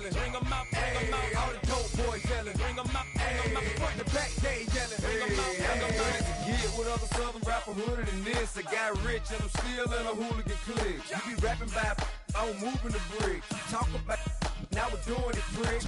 yelling. Bring 'em out, bring 'em out. All the dope boys yelling. Bring 'em out, bring 'em out. Front the back, they yelling. Bring 'em out, bring 'em out. To get with other southern rapper hooded than this. I got rich and I'm still in a hooligan clique. You be rapping by, I'm moving the brick. Talk about, now we're doing it, prick.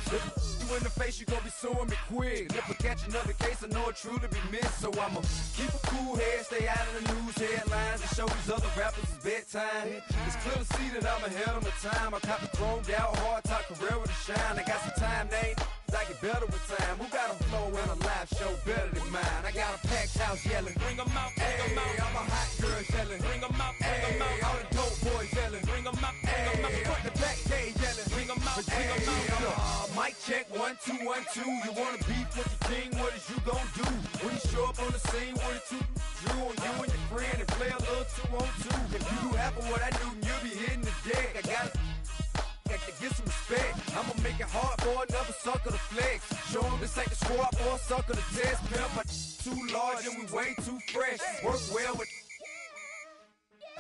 You in the face, you gon' be suing me quick. If I catch another case, I know it truly be missed. So I'ma keep a cool head, stay out of the news headlines, and show these other rappers it's bedtime. It's clear to see that I'm ahead of my time. I cop the chromed out, hard top career with a shine. I got some time, they ain't I get better with time. Who got a flow and a live show better than mine? I got a packed house yelling. Bring 'em out, bring 'em out. I'm a hot girl yelling. Bring 'em out, bring 'em out. All the dope boys yelling. Bring 'em out, bring 'em out. Front the back, they yelling. Bring 'em out, bring 'em out. Mic check, 1 2 1 2. You wanna beef with the king? What is you gon' do? When you show up on the scene with a two drew on you and your friend and play a little 2 on 2. If you do half of what I do, you'll be hitting the deck. I got to get some respect. I'ma make it hard for another sucker to flex. Show 'em this ain't the squad or a sucker to test. Pimp, my too large and we way too fresh. Work well with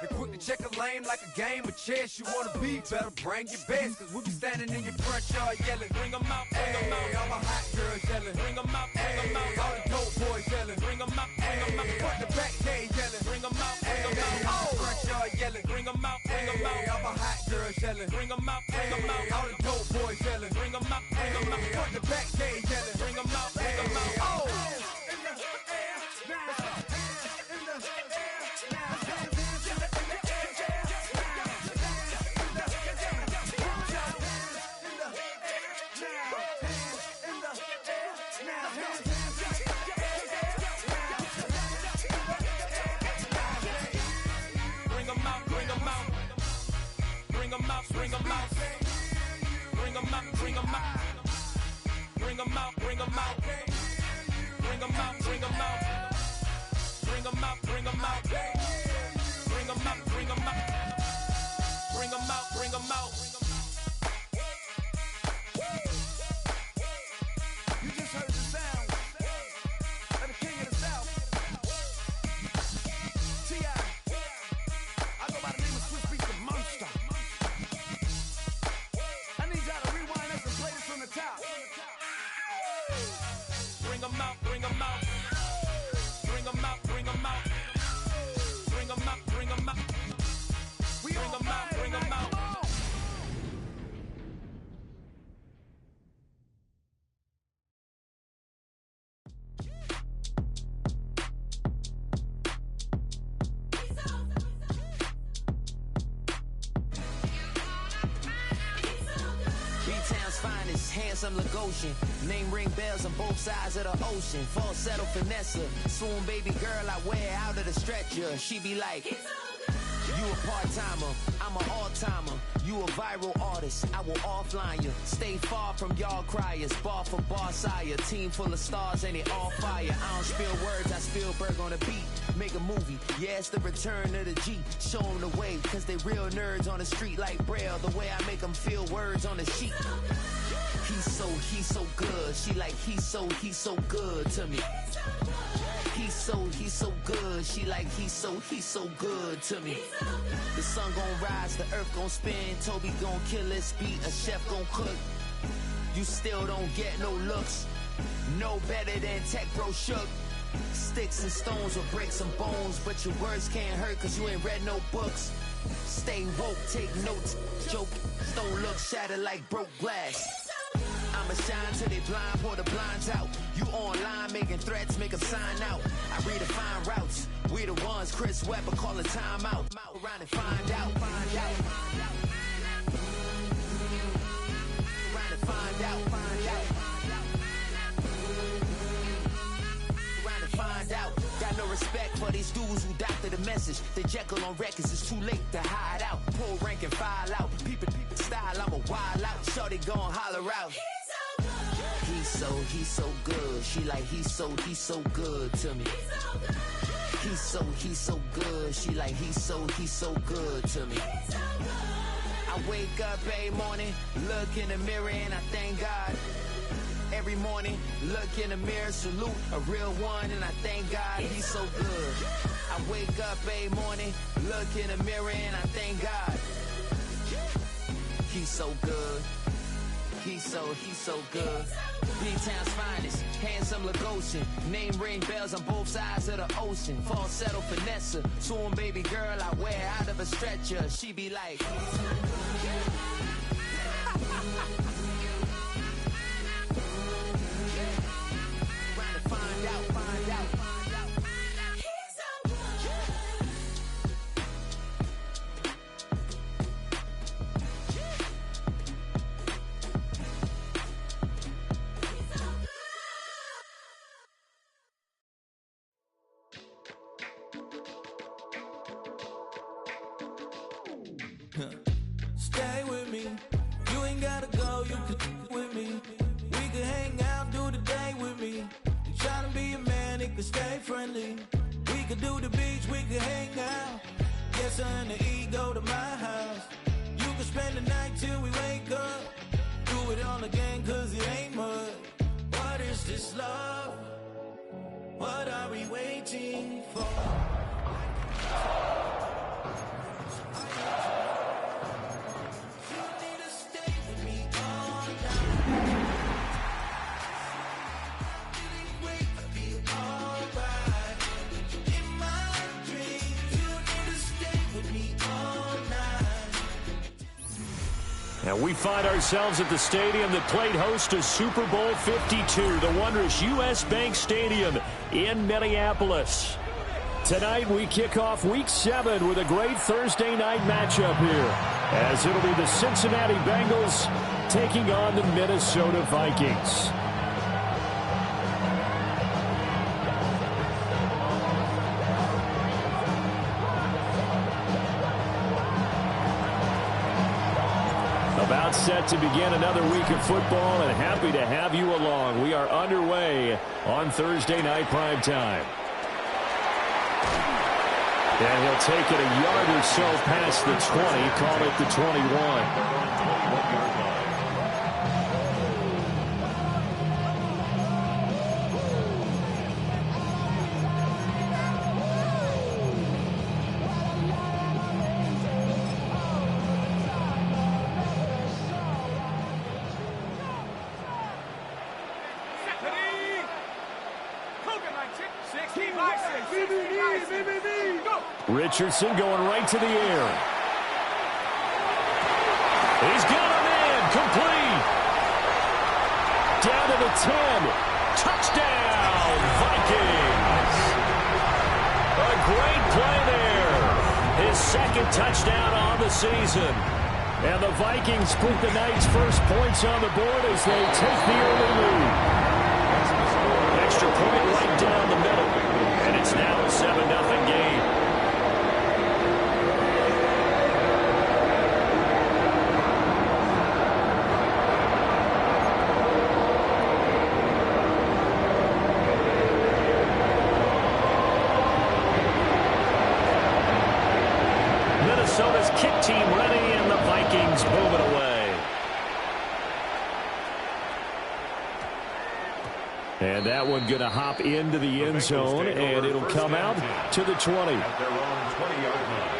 and quick to check a lane like a game of chess. You wanna be better, bring your best. Cause we be standing in your front yard yelling. Bring 'em out, bring 'em out. I'm a hot girl yelling. Bring 'em out, bring 'em out. All the dope boys yelling. Bring 'em out, bring 'em out. Front the back, they yelling. Bring 'em out, bring 'em out. Front yard yelling. Bring 'em out, bring 'em out. I'm a hot girl yelling. Bring 'em out, bring 'em out. All the dope boys yelling. Bring 'em out, bring 'em out. Front the back, they yelling. Bring 'em out, bring 'em out. Oh! Bring 'em out, bring 'em out, bring 'em out, bring 'em out, bring 'em out, bring 'em out, bring 'em out, bring 'em out, bring 'em out, bring 'em out, bring 'em out, bring 'em out, bring 'em out. You just heard the sound of the king of the South, T.I. I go by the name of Swiss Beats the Monster. Bring 'em out, bring 'em out, bring 'em out, bring 'em out, bring 'em out, bring 'em out, bring 'em out, bring 'em out. Handsome Lagosian, name ring bells on both sides of the ocean. Falsetto finesse, swoon baby girl I wear out of the stretcher. She be like, you a part-timer, I'm an all-timer. You a viral artist, I will offline you. Stay far from y'all criers, bar for bar sire. Team full of stars and it all fire. I don't spill words, I Spielberg on the beat. Make a movie, yeah, it's the return of the G. Show them the way, cause they real nerds on the street like Braille. The way I make them feel words on the sheet. He's so good. She like, he's so good to me. He's so good. She like, he's so good to me. The sun gon' rise, the earth gon' spin. Toby gon' kill this beat, a chef gon' cook. You still don't get no looks. No better than Tech Bro Shook. Sticks and stones will break some bones, but your words can't hurt cause you ain't read no books. Stay woke, take notes, joke. Don't look shattered like broke glass. I'ma shine till they blind, pour the blinds out. You online making threats, make 'em sign out. I redefine routes. We the ones Chris Webber call a timeout. Around and find out. Find out. Around and find out. Find out. Around and find out. Got no respect for these dudes who doctor the message. They Jekyll on records, it's too late to hide out. Pull rank and file out. People style, I'm a wild out. Shorty gon' holler out. He's so good. She like, he's so good to me. He's so good. She like, he's so good to me. I wake up every morning, look in the mirror and I thank God. Every morning, look in the mirror, salute a real one and I thank God he's so good. I wake up every morning, look in the mirror and I thank God. He's so good. he's so good. B-Town's finest, handsome Lagosian. Name ring bells on both sides of the ocean. Falsetto finesse, soon baby girl I wear out of a stretcher. She be like, find out. Stay with me. You ain't gotta go, you can with me. We can hang out, do the day with me. You tryna be a man, it can stay friendly. We could do the beach, we can hang out. Yes, her and the E go to my house. You can spend the night till we wake up. Do it all again, cause it ain't mud. What is this love? What are we waiting for? And we find ourselves at the stadium that played host to Super Bowl 52, the wondrous U.S. Bank Stadium in Minneapolis. Tonight we kick off Week 7 with a great Thursday night matchup here, as it'll be the Cincinnati Bengals taking on the Minnesota Vikings. About set to begin another week of football, and happy to have you along. We are underway on Thursday night primetime. And he'll take it a yard or so past the 20, call it the 21. Richardson going right to the air. He's got him in. Complete. Down to the 10. Touchdown, Vikings. A great play there. His second touchdown on the season. And the Vikings put the night's first points on the board as they take the early lead. Extra point right down the middle. And it's now a 7-0 game. Minnesota's kick team ready, and the Vikings move it away. And that one going to hop into the end zone, and it'll come out to the 20. At their own 20-yard line.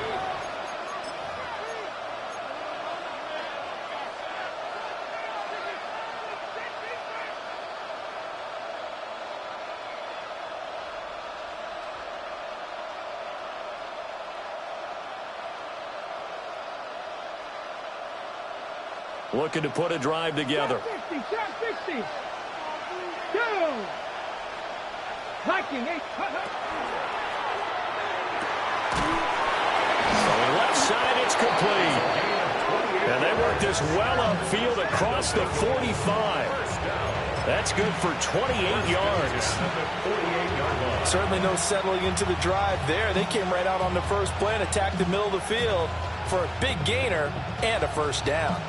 Looking to put a drive together. 60, 60. Go! Viking, Left side, it's complete. And they work this well upfield across the 45. That's good for 28 yards. Certainly no settling into the drive there. They came right out on the first play and attacked the middle of the field for a big gainer and a first down.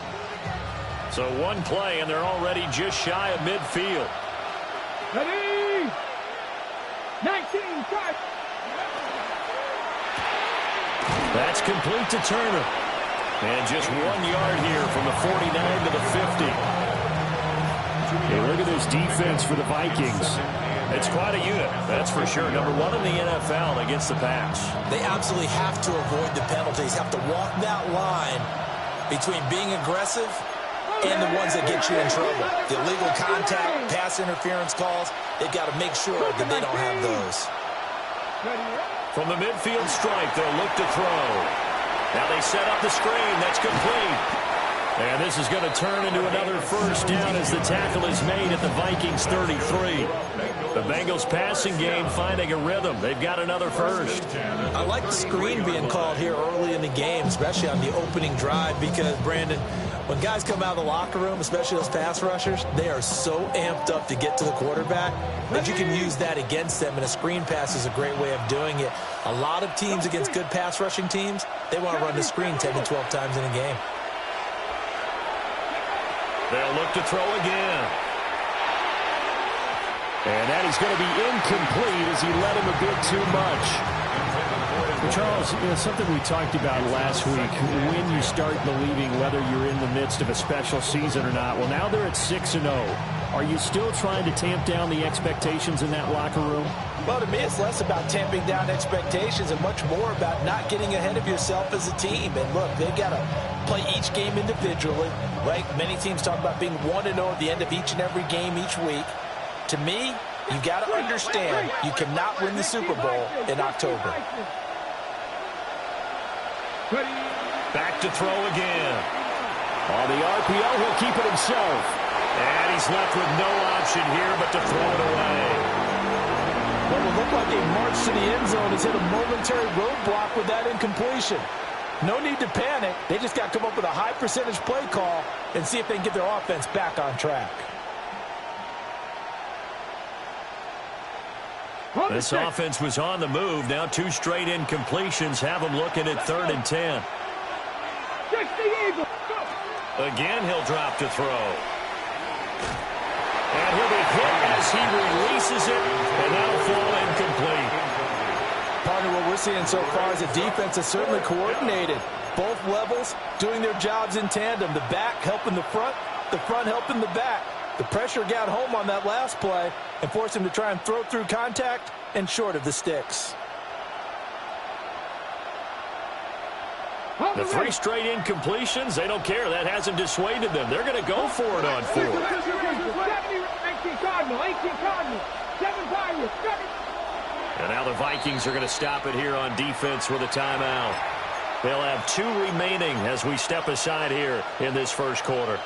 So one play, and they're already just shy of midfield. ready, 19, start. That's complete to Turner. And just 1 yard here from the 49 to the 50. Hey, look at this defense for the Vikings. It's quite a unit, that's for sure. Number one in the NFL against the pass. They absolutely have to avoid the penalties, have to walk that line between being aggressive and the ones that get you in trouble. The illegal contact, pass interference calls, they've got to make sure that they don't have those. From the midfield stripe, they'll look to throw. Now they set up the screen. That's complete. And this is going to turn into another first down as the tackle is made at the Vikings 33. The Bengals passing game finding a rhythm. They've got another first. I like the screen being called here early in the game, especially on the opening drive, because, Brandon, when guys come out of the locker room, especially those pass rushers, they are so amped up to get to the quarterback that you can use that against them, and a screen pass is a great way of doing it. A lot of teams against good pass rushing teams, they want to run the screen 10 to 12 times in a game. They'll look to throw again. And that is going to be incomplete as he led him a bit too much. Charles, something we talked about last week, when you start believing whether you're in the midst of a special season or not. Well, now they're at 6-0. Are you still trying to tamp down the expectations in that locker room? Well, to me, it's less about tamping down expectations and much more about not getting ahead of yourself as a team. And look, they've got to play each game individually, right? Many teams talk about being 1-0 at the end of each and every game each week. To me, you got to understand you cannot win the Super Bowl in October. Back to throw again. On the RPO, he'll keep it himself. And he's left with no option here but to throw it away. What will look like a march to the end zone has hit a momentary roadblock with that incompletion. No need to panic. They just got to come up with a high percentage play call and see if they can get their offense back on track. This offense was on the move. Now 2 straight incompletions have them looking at 3rd and 10. Again, he'll drop to throw. And he'll be hit as he releases it, and that'll fall incomplete. Partner, what we're seeing so far is the defense is certainly coordinated. Both levels doing their jobs in tandem. The back helping the front helping the back. The pressure got home on that last play and forced him to try and throw through contact and short of the sticks. The 3 straight incompletions, they don't care. That hasn't dissuaded them. They're going to go for it on 4th. 18 Cardinal, 18 Cardinal, 7 Tigers, 7. And now the Vikings are going to stop it here on defense with a timeout. They'll have 2 remaining as we step aside here in this first quarter.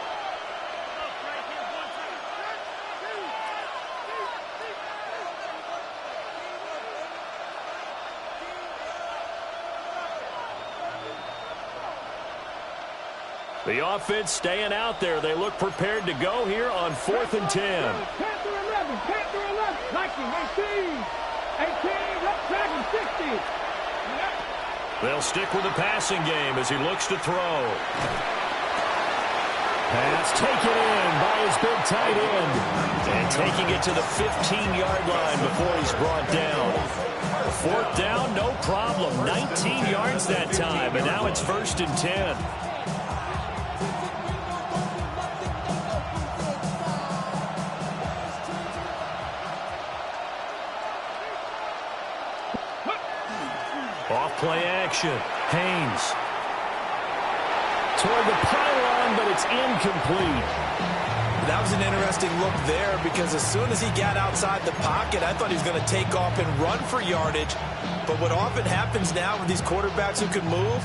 The offense staying out there. They look prepared to go here on 4th and 10. Panther 11, Panther 11, Viking 18, left tackle 60. They'll stick with the passing game as he looks to throw. Pass taken in by his big tight end. And taking it to the 15-yard line before he's brought down. 4th down, no problem. 19 yards that time, and now it's 1st and 10. Off-play action. Haynes. Toward the pylon, but it's incomplete. That was an interesting look there because as soon as he got outside the pocket, I thought he was going to take off and run for yardage. But what often happens now with these quarterbacks who can move,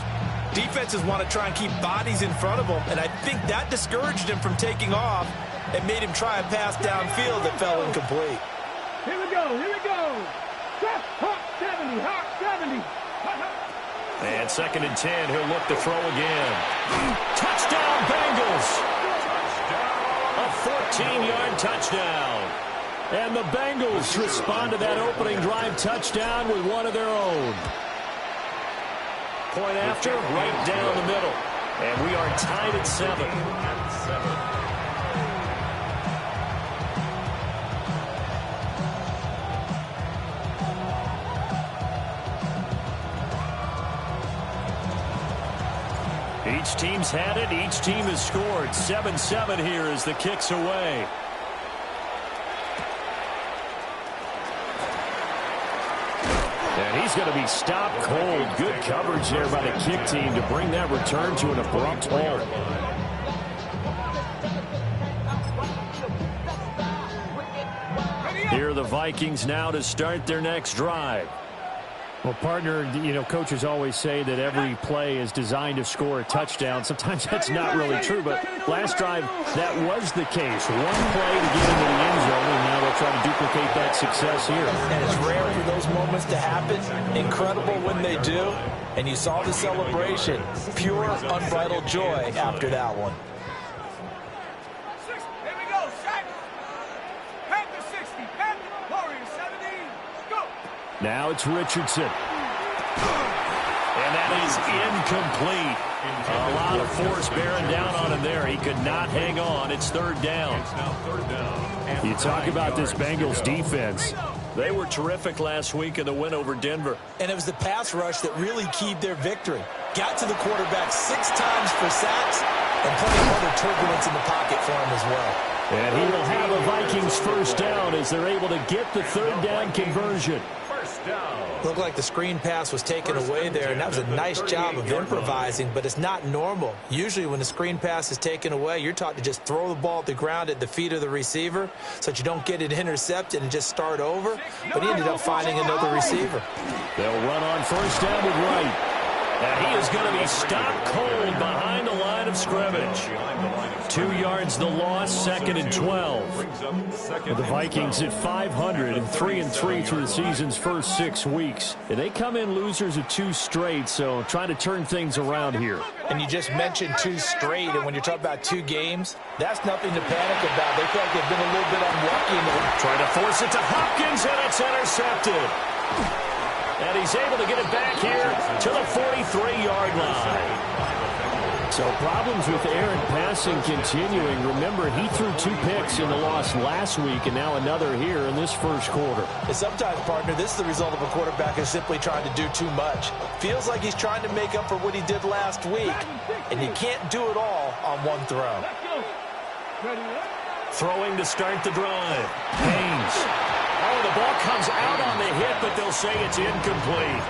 defenses want to try and keep bodies in front of them. And I think that discouraged him from taking off and made him try a pass downfield that fell incomplete. Here we go. Hawk 70, Hawk 70. And 2nd and 10, he'll look to throw again. Touchdown, Bengals! A 14-yard touchdown. And the Bengals respond to that opening drive touchdown with one of their own. Point after, right down the middle. And we are tied at 7. Each team's had it. Each team has scored. 7-7 here as the kick's away. And he's going to be stopped cold. Good coverage there by the kick team to bring that return to an abrupt halt. Here are the Vikings now to start their next drive. Well, partner, coaches always say that every play is designed to score a touchdown. Sometimes that's not really true, but last drive, that was the case. One play to get into the end zone, and now they'll try to duplicate that success here. And it's rare for those moments to happen. Incredible when they do. And you saw the celebration. Pure, unbridled joy after that one. Here we go, Shaq. Panther 60, Panther, Warriors 70, go. Now it's Richardson. And that is incomplete. A lot of force bearing down on him there. He could not hang on. It's third down. You talk about this Bengals defense. They were terrific last week in the win over Denver. And it was the pass rush that really keyed their victory. Got to the quarterback 6 times for sacks and plenty of other turbulence in the pocket for him as well. And he will have a Vikings first down as they're able to get the third down conversion. Looked like the screen pass was taken away there, and that was a nice job of improvising, but it's not normal. Usually when the screen pass is taken away, you're taught to just throw the ball at the ground at the feet of the receiver so that you don't get it intercepted and just start over, but he ended up finding another receiver. They'll run on first down with Wright. And he is going to be stopped cold behind the line of scrimmage. 2 yards the loss, 2nd and 12. With the Vikings at 500 and 3-3 through the season's first 6 weeks. And they come in losers of 2 straight, so trying to turn things around here. And you just mentioned 2 straight, and when you're talking about 2 games, that's nothing to panic about. They feel like they've been a little bit unlucky. Trying to force it to Hopkins, and it's intercepted. And he's able to get it back here to the 43-yard line. So problems with Aaron passing continuing. Remember, he threw 2 picks in the loss last week and now another here in this first quarter. And sometimes, partner, this is the result of a quarterback who's simply trying to do too much. Feels like he's trying to make up for what he did last week, and you can't do it all on one throw. Throwing to start the drive. Haynes. Oh, the ball comes out on the hit, but they'll say it's incomplete.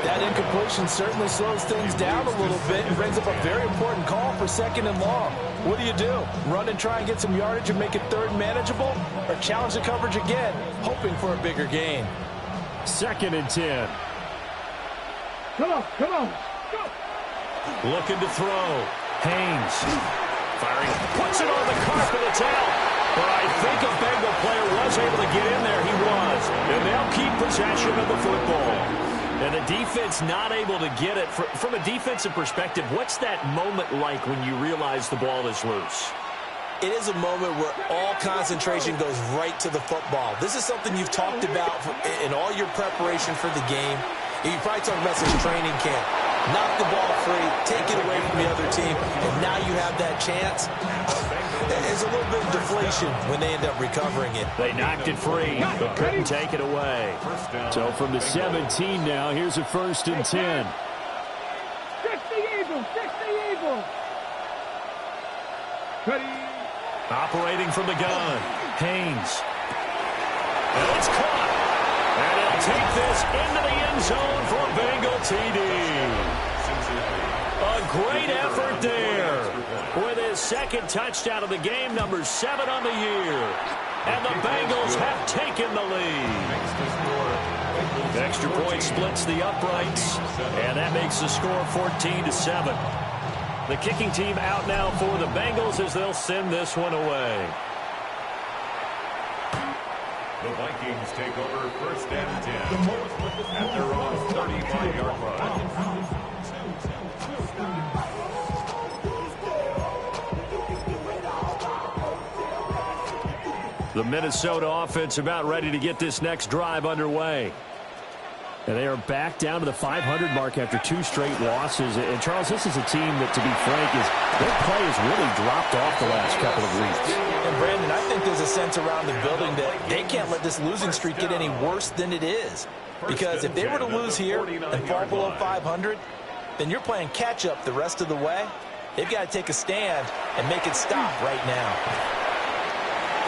That incompletion certainly slows things down a little bit and brings up a very important call for 2nd and long. What do? Run and try and get some yardage and make it 3rd manageable? Or challenge the coverage again, hoping for a bigger gain? 2nd and 10. Come on, go. Looking to throw. Haynes. Firing. Puts it on the carpet. It's out. But I think a Bengal player was able to get in there. He was. And they'll keep possession of the football. And the defense not able to get it. From a defensive perspective, what's that moment like when you realize the ball is loose? It is a moment where all concentration goes right to the football. This is something you've talked about in all your preparation for the game. You probably talked about this training camp. Knock the ball free, take it away from the other team, and now you have that chance. There's a little bit of deflation when they end up recovering it. They knocked it free, but couldn't take it away. So from the 17 now, here's a 1st and 10. 60 Eagles. Operating from the gun. Haynes. And it's caught. And he'll take this into the end zone for a Bengal TD. A great effort there. With his 2nd touchdown of the game, number 7 on the year. And the Bengals have taken the lead. The extra point splits the uprights, and that makes the score 14-7. The kicking team out now for the Bengals as they'll send this one away. The Vikings take over 1st and 10 at their own 35-yard line. The Minnesota offense about ready to get this next drive underway. And they are back down to the 500 mark after 2 straight losses. And, Charles, this is a team that, to be frank, their play has really dropped off the last couple of weeks. And, Brandon, I think there's a sense around the building that they can't let this losing streak get any worse than it is. Because if they were to lose here and fall below 500, then you're playing catch-up the rest of the way. They've got to take a stand and make it stop right now.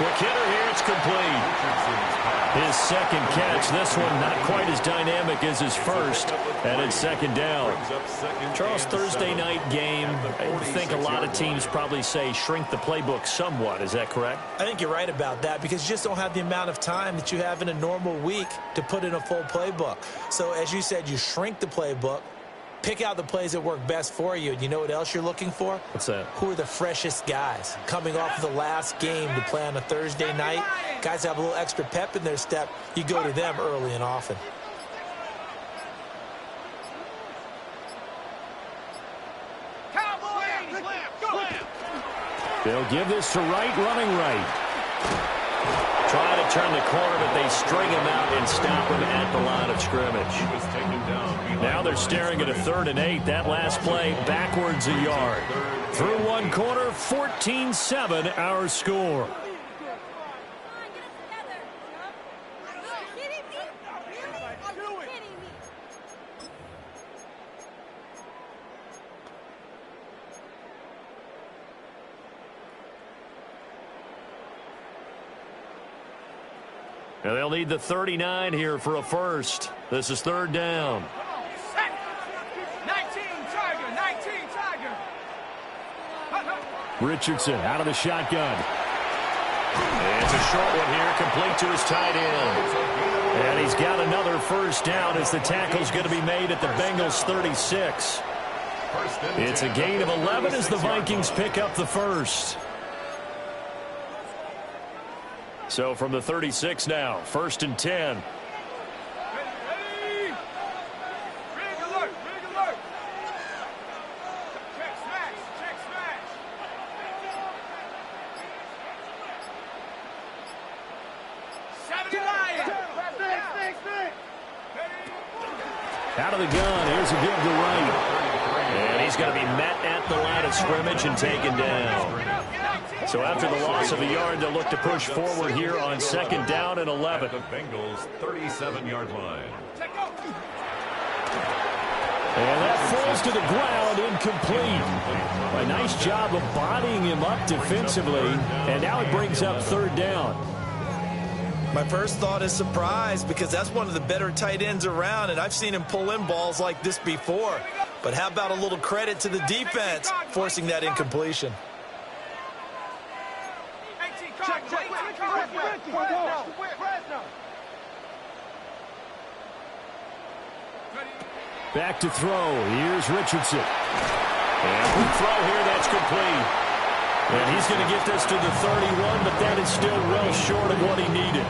Quick hitter here. It's complete. His second catch. This one not quite as dynamic as his first. And it's second down. Charles, Thursday night game, I think a lot of teams probably say shrink the playbook somewhat. Is that correct? I think you're right about that because you just don't have the amount of time that you have in a normal week to put in a full playbook. So as you said, you shrink the playbook, pick out the plays that work best for you. And you know what else you're looking for? What's that? Who are the freshest guys coming off of the last game to play on a Thursday night? Guys have a little extra pep in their step. You go to them early and often. They'll give this to Wright, running right. Trying to turn the corner, but they string him out and stop him at the line of scrimmage. Now they're staring at a 3rd and 8. That last play, backwards a yard. Through one quarter, 14-7 our score. And they'll need the 39 here for a first. This is 3rd down. 19 Tiger. Richardson out of the shotgun. And it's a short one here, complete to his tight end. And he's got another first down as the tackle's going to be made at the Bengals 36. It's a gain of 11 as the Vikings pick up the first. So from the 36 now, 1st and 10. Rig alert. Check smash. Out of the gun, here's a give to Wright. And he's going to be met at the line of scrimmage and taken down. So after the loss of a yard, they'll look to push forward here on 2nd down and 11. At the Bengals' 37-yard line. And that falls to the ground, incomplete. A nice job of bodying him up defensively, and now it brings up 3rd down. My first thought is surprise because that's one of the better tight ends around, and I've seen him pull in balls like this before. But how about a little credit to the defense forcing that incompletion? Back to throw. Here's Richardson. And quick throw here, that's complete. And he's going to get this to the 31, but that is still well short of what he needed.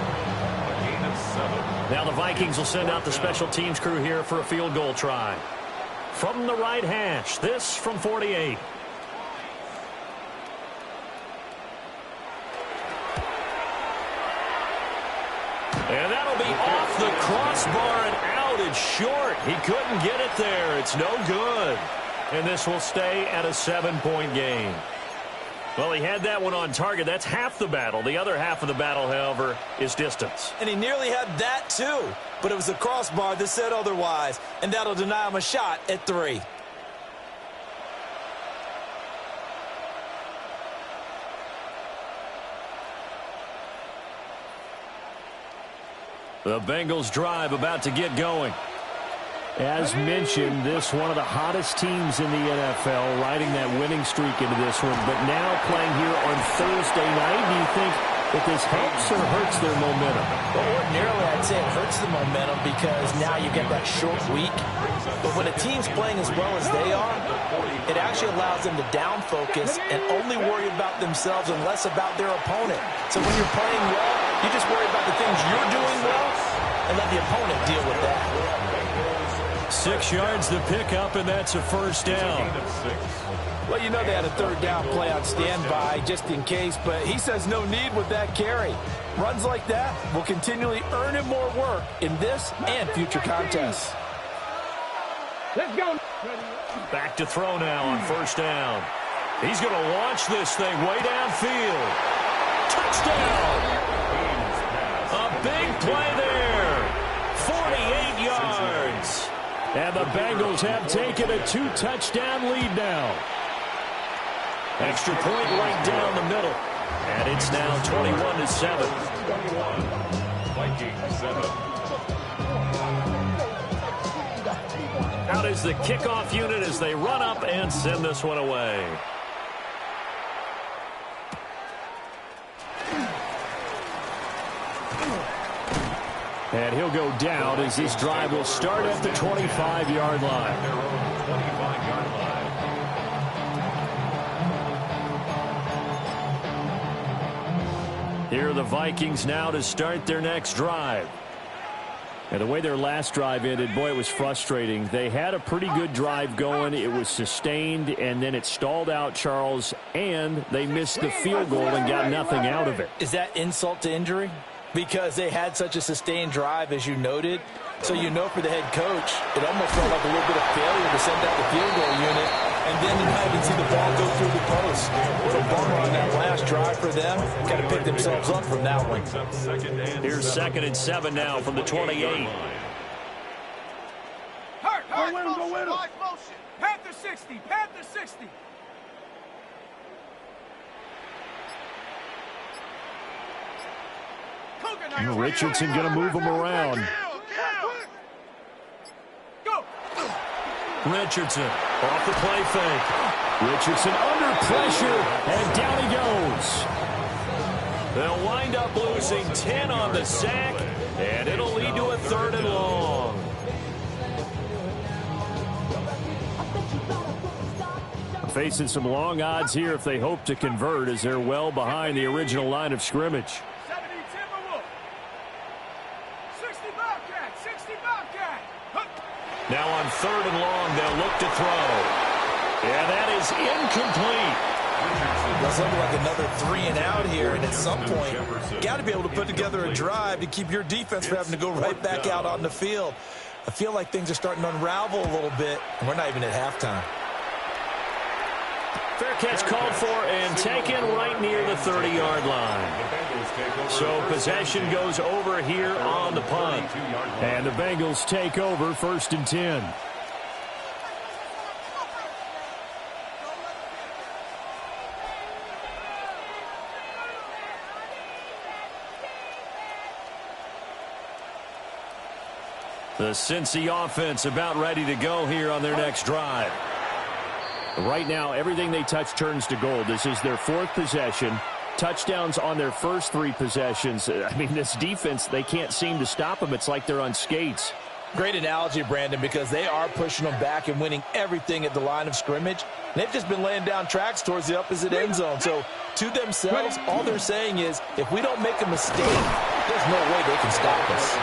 Now the Vikings will send out the special teams crew here for a field goal try. From the right hash, this from 48. And that'll be off the crossbar and out. It's short. He couldn't get it there. It's no good. And this will stay at a 7-point game. Well, he had that one on target. That's half the battle. The other half of the battle, however, is distance. And he nearly had that too. But it was the crossbar that said otherwise. And that'll deny him a shot at 3. The Bengals drive about to get going. As mentioned, this one of the hottest teams in the NFL, riding that winning streak into this one. But now playing here on Thursday night, do you think that this helps or hurts their momentum? Well, ordinarily, I'd say it hurts the momentum because now you get that short week. But when a team's playing as well as they are, it actually allows them to down focus and only worry about themselves and less about their opponent. So when you're playing well, you just worry about the things you're doing well and let the opponent deal with that. 6 yards to pick up, and that's a first down. Well, you know they had a 3rd down play on standby just in case, but he says no need with that carry. Runs like that will continually earn him more work in this and future contests. Let's go. Back to throw now on 1st down. He's going to launch this thing way downfield. Touchdown! A big play there. 48 yards. And the Bengals have taken a 2-touchdown lead now. Extra point right down the middle. And it's now 21-7. 21. Vikings 7. Out is the kickoff unit as they run up and send this one away. And he'll go down as this drive will start at the 25-yard line. Their own 25-yard line. Here are the Vikings now to start their next drive. And the way their last drive ended, boy, it was frustrating. They had a pretty good drive going. It was sustained, and then it stalled out, Charles, and they missed the field goal and got nothing out of it. Is that insult to injury? Because they had such a sustained drive, as you noted. So you know for the head coach, it almost felt like a little bit of failure to send out the field goal unit and then to not even see the ball go through the post. What a bummer on that last drive for them. Got to pick themselves up from that one. Here's 2nd and 7 now from the 28. Hurt, go win him, go win him. Panther 60, Panther 60. Richardson going to move him around. Go. Richardson off the play fake. Richardson under pressure, and down he goes. They'll wind up losing 10 on the sack, and it'll lead to a 3rd and long. Facing some long odds here if they hope to convert, as they're well behind the original line of scrimmage. 70 Timberwolf. 60 Bobcat, 60 Bobcat. Now on 3rd and long, they'll look to throw. Yeah, that is incomplete. That's something like another 3 and out here, and at some point, got to be able to put together a drive to keep your defense from having to go right back out on the field. I feel like things are starting to unravel a little bit, and we're not even at halftime. Fair catch called for and taken right near the 30-yard line. So possession goes over here on the punt. And the Bengals take over 1st and 10. The Cincy offense about ready to go here on their next drive. Right now, everything they touch turns to gold. This is their 4th possession. Touchdowns on their first 3 possessions. I mean, this defense, they can't seem to stop them. It's like they're on skates. Great analogy, Brandon, because they are pushing them back and winning everything at the line of scrimmage. They've just been laying down tracks towards the opposite end zone. So, to themselves, all they're saying is, if we don't make a mistake, there's no way they can stop us.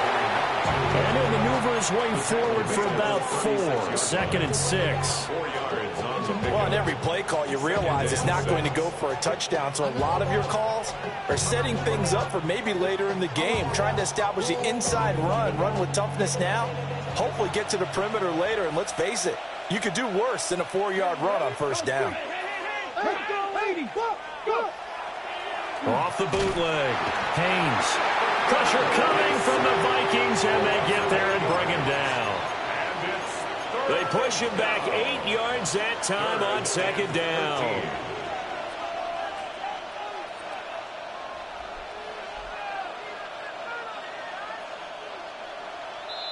And he'll maneuver his way forward for about 4. 2nd and 6. Well, on every play call, you realize it's not going to go for a touchdown. So a lot of your calls are setting things up for maybe later in the game, trying to establish the inside run with toughness now, hopefully get to the perimeter later. And let's face it, you could do worse than a 4-yard run on 1st down. Off the bootleg. Haynes. Pressure coming from the Vikings, and they get there and bring him down. They push him back 8 yards that time on 2nd down.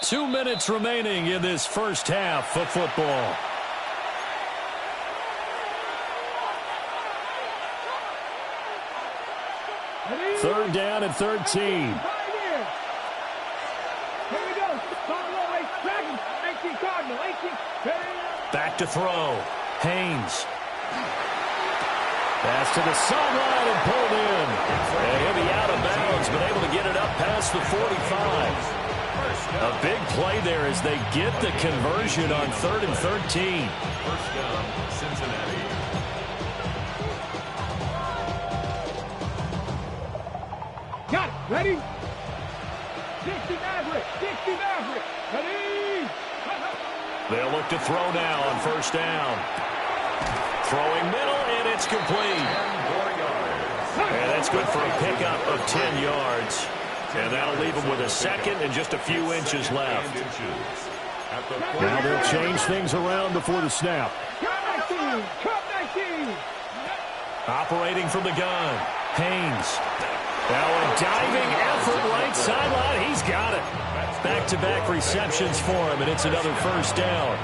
Two minutes remaining in this first half of football. Third down and 13. Back to throw. Haynes. Pass to the sideline and pulled in. And he'll be out of bounds, but able to get it up past the 45. A big play there as they get the conversion on 3rd and 13. 1st down, Cincinnati. Got it. Ready? 60 Maverick. 60 Maverick. Ready? They'll look to throw now on 1st down. Throwing middle, and it's complete. And that's good for a pickup of 10 yards. And that'll leave them with a 2nd and just a few inches left. Now they'll change things around before the snap. Cut 19. Cut 19. Operating from the gun. Haynes. Now a diving effort right sideline. He's got it. Back-to-back receptions for him, and it's another first down.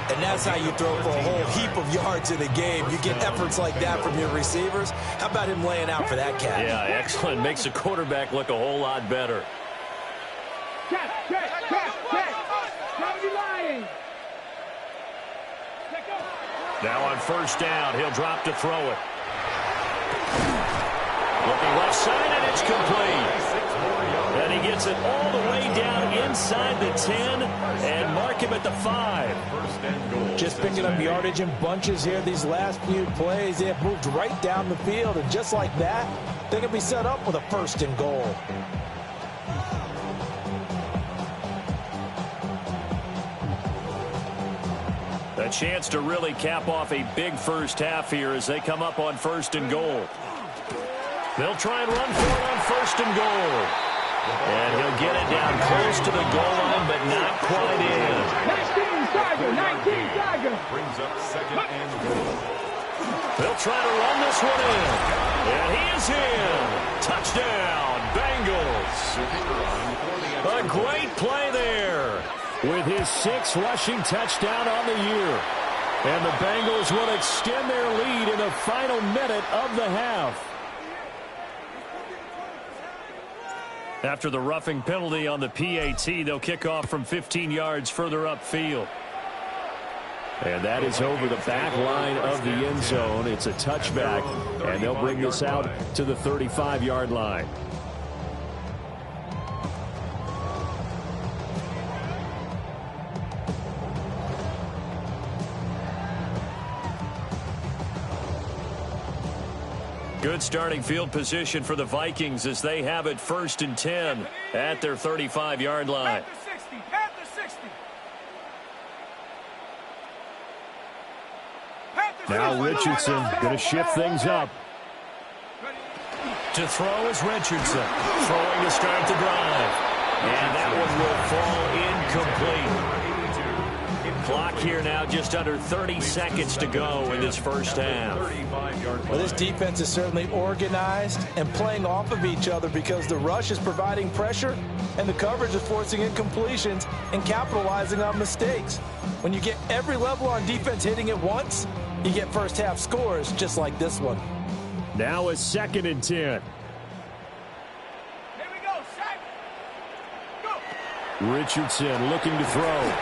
And that's how you throw for a whole heap of yards in a game. You get efforts like that from your receivers. How about him laying out for that catch? Yeah, excellent. Makes the quarterback look a whole lot better. Check. Cover the line. Now on first down, he'll drop to throw it. Looking left side, and it's complete. And he gets it all the way down inside the 10 and mark him at the 5. Just picking up yardage in bunches here these last few plays. They have moved right down the field, and just like that, they can be set up with a 1st and goal. A chance to really cap off a big first half here as they come up on 1st and goal. They'll try and run for it on 1st and goal. And he'll get it down close to the goal line, but not quite in. 19 Tiger. Brings up 2nd and goal. They'll try to run this one in. And he is in. Touchdown, Bengals. A great play there. With his 6th rushing touchdown on the year. And the Bengals will extend their lead in the final minute of the half. After the roughing penalty on the PAT, they'll kick off from 15 yards further upfield. And that is over the back line of the end zone. It's a touchback, and they'll bring this out to the 35-yard line. Good starting field position for the Vikings as they have it 1st and 10 at their 35-yard line. Now Richardson going to shift things up. To throw is Richardson. Throwing to start the drive. And that one will fall incomplete. Clock here now just under 30 seconds to go in this first half. Well, this defense is certainly organized and playing off of each other because the rush is providing pressure and the coverage is forcing incompletions and capitalizing on mistakes. When you get every level on defense hitting at once, you get first half scores just like this one. Now a 2nd and 10. Here we go, Shaq. Go. Richardson looking to throw.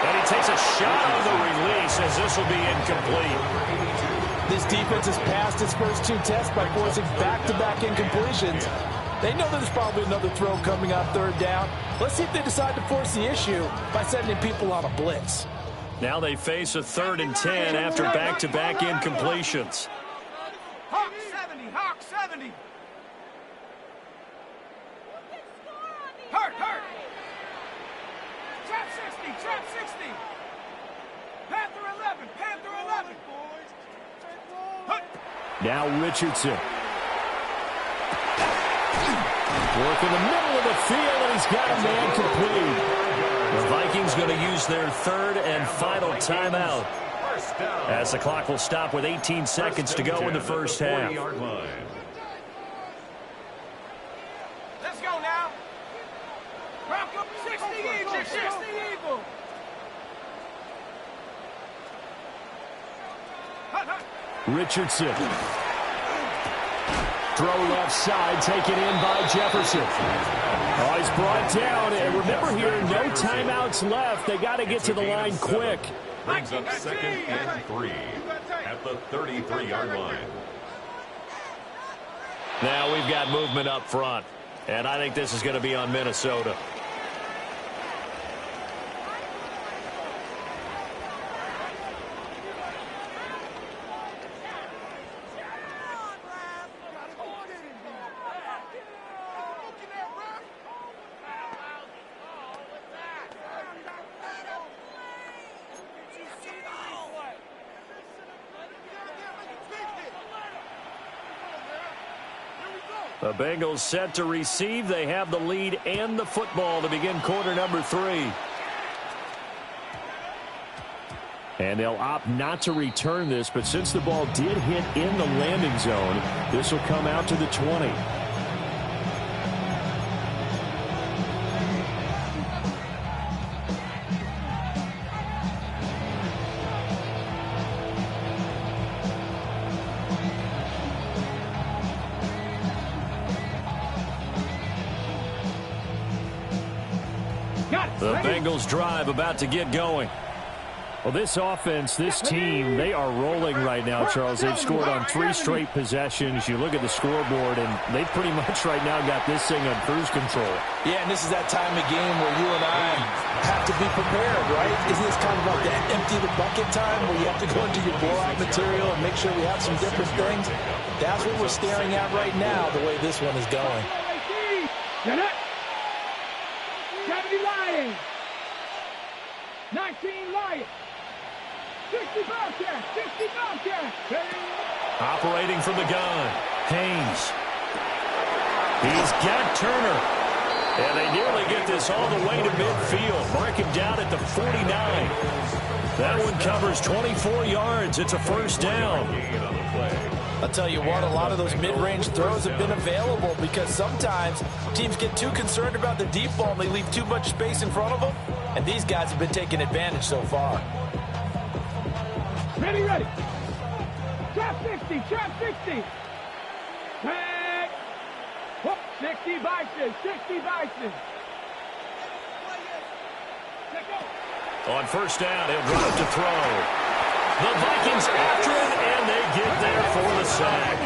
And he takes a shot on the release as this will be incomplete. This defense has passed its first 2 tests by forcing back-to-back incompletions. They know there's probably another throw coming on 3rd down. Let's see if they decide to force the issue by sending people on a blitz. Now they face a 3rd and 10 after back-to-back incompletions. Hawk 70, Hawk 70. Hurt. Trap 60, Trap 60. Panther 11, Panther 11. Now Richardson. Work in the middle of the field, and he's got a man complete. The Vikings going to use their 3rd and final timeout as the clock will stop with 18 seconds to go in the first half. Let's go now. Rock up 60 Eagle, 60 Eagle. Richardson. Throw left side, taken in by Jefferson. Oh, he's brought down. And remember here, no timeouts left. They got to get to the line quick. Brings up 2nd and 3 at the 33-yard line. Now we've got movement up front. And I think this is going to be on Minnesota. The Bengals set to receive. They have the lead and the football to begin quarter number 3. And they'll opt not to return this, but since the ball did hit in the landing zone, this will come out to the 20. The Bengals drive about to get going. Well, this offense, this team, they are rolling right now, Charles. They've scored on 3 straight possessions. You look at the scoreboard, and they pretty much right now got this thing on cruise control. Yeah, and this is that time of game where you and I have to be prepared, right? Isn't this kind of like that empty the bucket time where you have to go into your blowout material and make sure we have some different things? That's what we're staring at right now, the way this one is going. 70 Lions. 19 Lions. 60 Bobcats. 60 Bobcats. Operating from the gun, Haynes. He's got Turner. And they nearly get this all the way to midfield. Mark him down at the 49. That one covers 24 yards. It's a first down. I'll tell you what, a lot of those mid-range throws have been available because sometimes teams get too concerned about the deep ball and they leave too much space in front of them. And these guys have been taking advantage so far. Ready, ready. Trap 60, trap 60. Tag. 60 Bison, 60 Bison. On first down, he'll drop to throw. The Vikings after him, and they get there for the sack.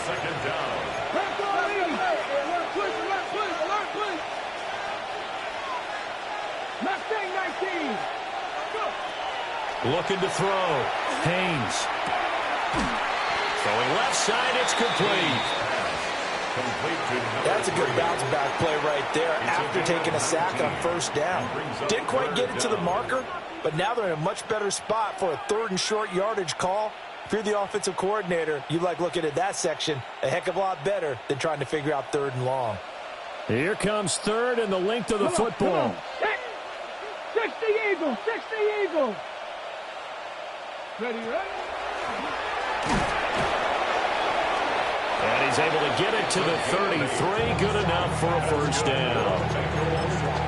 Second down. Mustang 19. Looking to throw. Haynes. Throwing left side, it's complete. That's a good bounce-back play right there after taking a sack on first down. Didn't quite get it to the marker, but now they're in a much better spot for a 3rd and short yardage call. If you're the offensive coordinator, you like looking at that section a heck of a lot better than trying to figure out 3rd and long. Here comes 3rd and the length of the football. 60 Eagles, 60 Eagles. Ready, ready. And he's able to get it to the 33. Good enough for a first down.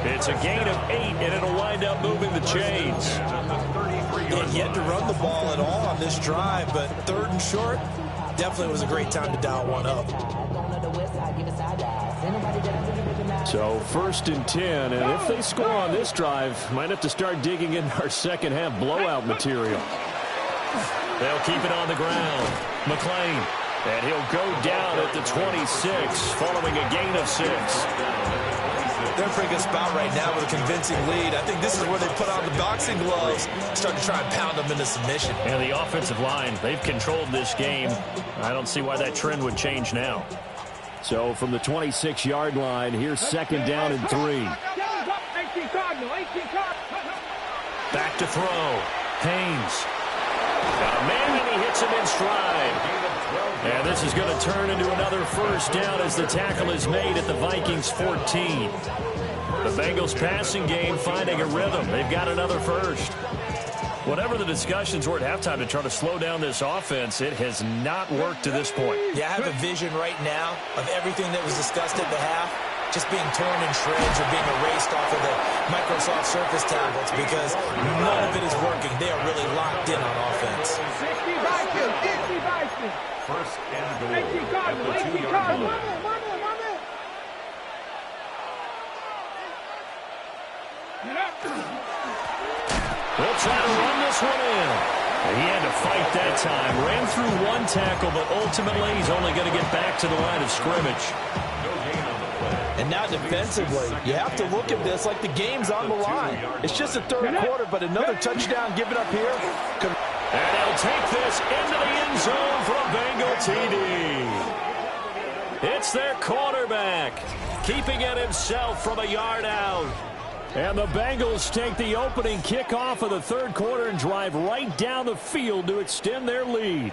It's a gain of 8, and it'll wind up moving the chains. And yet to run the ball at all on this drive, but 3rd and short, definitely was a great time to dial one up. So 1st and 10, and if they score on this drive, might have to start digging in our second half blowout material. They'll keep it on the ground. McLean. And he'll go down at the 26, following a gain of 6. They're in a pretty good spot right now with a convincing lead. I think this is where they put on the boxing gloves, start to try and pound them into submission. And the offensive line, they've controlled this game. I don't see why that trend would change now. So from the 26-yard line, here's 2nd down and 3. Back to throw. Haynes. Got a man, and he hits him in stride. And this is going to turn into another first down as the tackle is made at the Vikings 14. The Bengals passing game finding a rhythm. They've got another first. Whatever the discussions were at halftime to try to slow down this offense, it has not worked to this point. Yeah, I have a vision right now of everything that was discussed at the half just being torn in shreds or being erased off of the Microsoft Surface tablets because none of it is working. They are really locked in on offense. 60 Vikings, 60 Vikings. First and goal at the 2-yard line. They'll try to run this one in. He had to fight that time. Ran through one tackle, but ultimately he's only going to get back to the line of scrimmage. And now defensively, you have to look at this like the game's on the line. It's just a 3rd quarter, but another touchdown given up here. And they'll take this into the end zone for a Bengal TD. It's their quarterback, keeping it himself from a yard out. And the Bengals take the opening kickoff of the 3rd quarter and drive right down the field to extend their lead.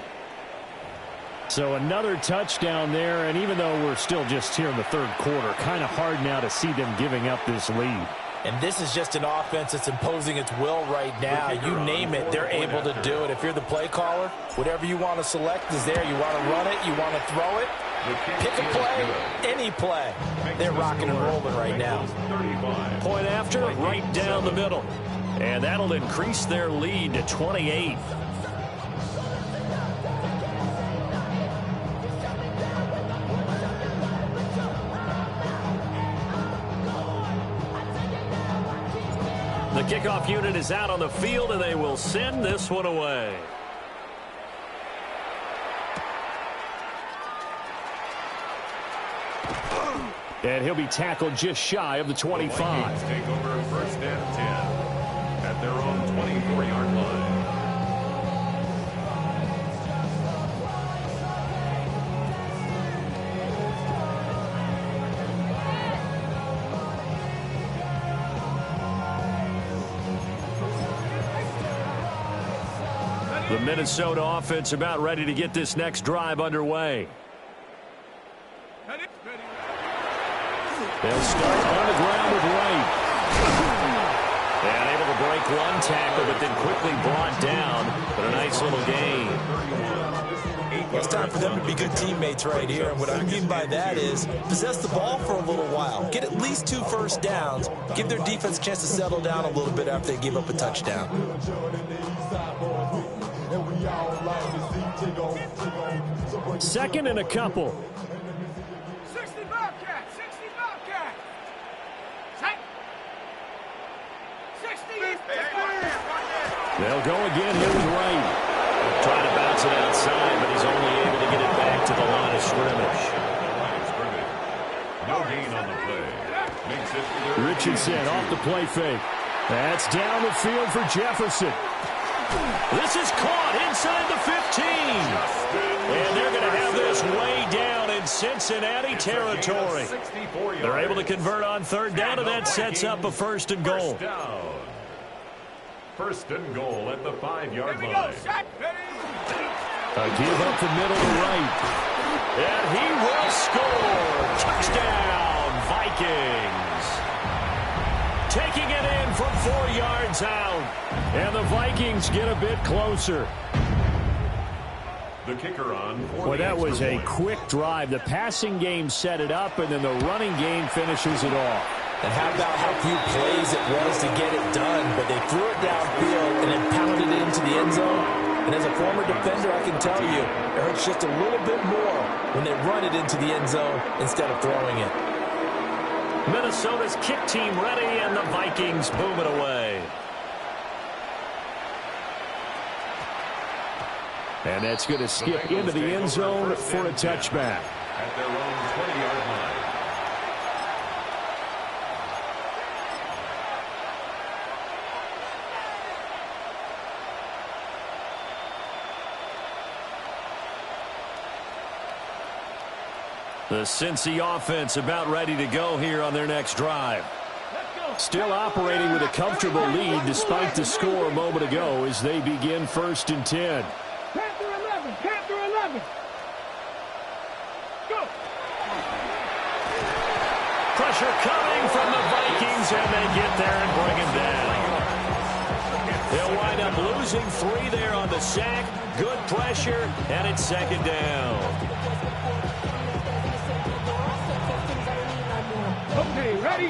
So another touchdown there, and even though we're still just here in the 3rd quarter, kind of hard now to see them giving up this lead. And this is just an offense that's imposing its will right now. You name it, they're able to do it. If you're the play caller, whatever you want to select is there. You want to run it, you want to throw it. Pick a play, any play. They're rocking and rolling right now. Point after, right down the middle. And that'll increase their lead to 28. The kickoff unit is out on the field, and they will send this one away. And he'll be tackled just shy of the 25. The Vikings take over first and 10 at their own 24-yard line. The Minnesota offense about ready to get this next drive underway. They'll start on the ground with Wright. And able to break one tackle, but then quickly brought down. But a nice little gain. It's time for them to be good teammates right here. And what I mean by that is possess the ball for a little while. Get at least 2 first downs. Give their defense a chance to settle down a little bit after they give up a touchdown. Second and a couple. 60 Bobcat, 60 Bobcat. 60. They'll go again here with Wright. Trying to bounce it outside, but he's only able to get it back to the line of scrimmage. No gain on the play. Makes it Richardson off the play fake. That's down the field for Jefferson. This is caught inside the 15. And they're going to have this way down in Cincinnati territory. They're able to convert on third down, and that sets up a first and goal. First and goal at the 5-yard line. A give up the middle to Wright. And he will score. Touchdown, Vikings. Taking it in from 4 yards out. And the Vikings get a bit closer. The kicker on. Boy, that was a quick drive. The passing game set it up, and then the running game finishes it off. And how about how few plays it was to get it done, but they threw it downfield and then pounded it into the end zone. And as a former defender, I can tell you, it hurts just a little bit more when they run it into the end zone instead of throwing it. Minnesota's kick team ready, and the Vikings boom it away. And that's going to skip into the end zone for a touchback. At their own 20-yard line. The Cincy offense about ready to go here on their next drive. Still operating with a comfortable lead despite the score a moment ago as they begin first and 10. Panther 11. Go. Pressure coming from the Vikings, and they get there and bring him down. They'll wind up losing 3 there on the sack. Good pressure, and it's second down. Okay, ready?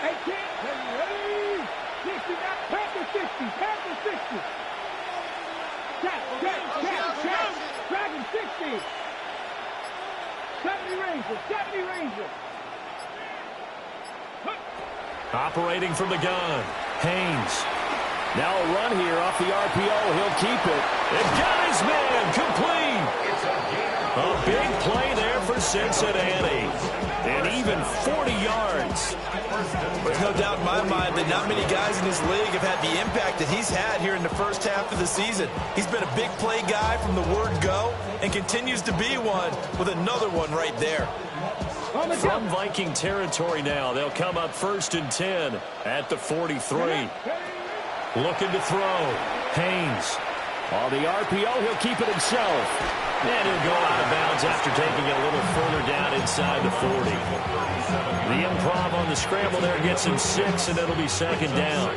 Hey, kid, ready? 60, Panther 60. Catch. Dragon 60. 70 Ranger. Operating from the gun, Haynes. Now a run here off the RPO. He'll keep it. And got his man complete. A big play there for Cincinnati. And even 40 yards. There's no doubt in my mind that not many guys in this league have had the impact that he's had here in the first half of the season. He's been a big play guy from the word go and continues to be one with another one right there. From Viking territory now, they'll come up first and 10 at the 43. Looking to throw. Haynes On the RPO, he'll keep it himself. And he'll go out of bounds after taking it a little further down inside the 40. The improv on the scramble there gets him 6, and it'll be second down.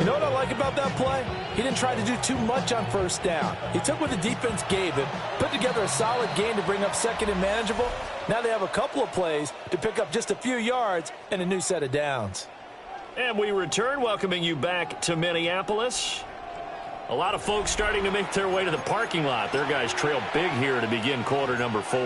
You know what I like about that play? He didn't try to do too much on first down. He took what the defense gave him, put together a solid game to bring up second and manageable. Now they have a couple of plays to pick up just a few yards and a new set of downs. And we return, welcoming you back to Minneapolis. A lot of folks starting to make their way to the parking lot. Their guys trail big here to begin quarter number 4.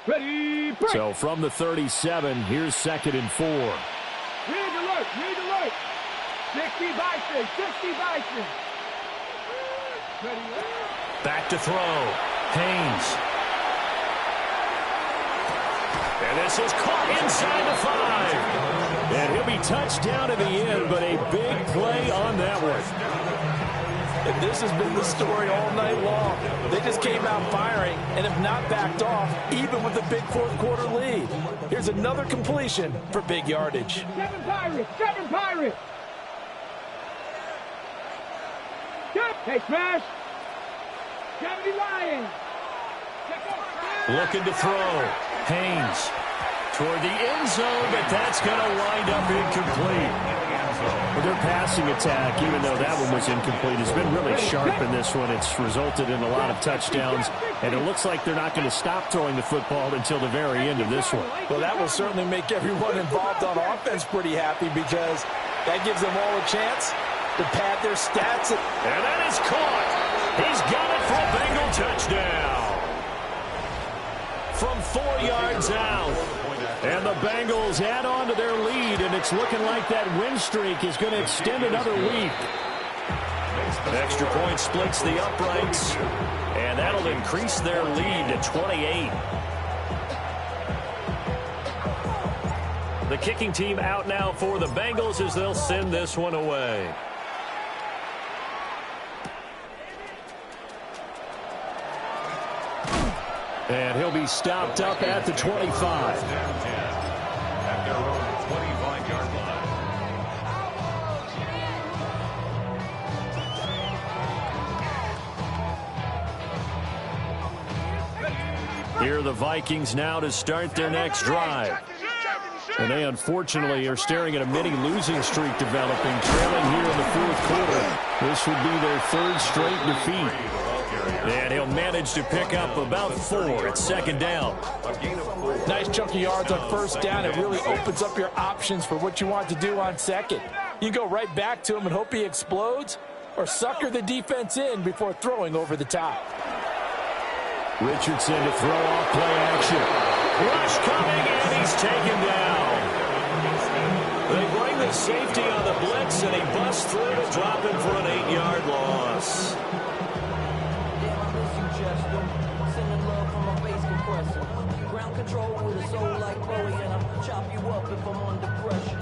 Ready, break. So from the 37, here's 2nd and 4. Read alert. 60 Vikings, 60 Vikings. Ready, back to throw. Haynes. And this is caught inside the 5. And he'll be touched down at the end, but a big play on that one. And this has been the story all night long. They just came out firing and have not backed off, even with the big fourth-quarter lead. Here's another completion for big yardage. 7 Pirates. Hey, smash. 70 Lions. Looking to throw. Haynes toward the end zone, but that's going to wind up incomplete. Well, their passing attack, even though that one was incomplete, has been really sharp in this one. It's resulted in a lot of touchdowns, and it looks like they're not going to stop throwing the football until the very end of this one. Well, that will certainly make everyone involved on offense pretty happy because that gives them all a chance to pad their stats. And that is caught. He's got it for a Bengal touchdown. From 4 yards out. And the Bengals add on to their lead, and it's looking like that win streak is going to extend another week. Extra point splits the uprights, and that'll increase their lead to 28. The kicking team out now for the Bengals as they'll send this one away. And he'll be stopped up at the 25. At their own 25-yard line. Here are the Vikings now to start their next drive. And they unfortunately are staring at a mini losing streak developing, trailing here in the fourth quarter. This would be their 3rd straight defeat. And he'll manage to pick up about 4 at second down. Nice chunk of yards on first down. It really opens up your options for what you want to do on second. You go right back to him and hope he explodes, or sucker the defense in before throwing over the top. Richardson to throw off play action. Rush coming, and he's taken down. They bring the safety on the blitz, and he busts through to drop him for an 8-yard loss. Control with a soul like Bowie, and I'll chop you up if I'm under pressure.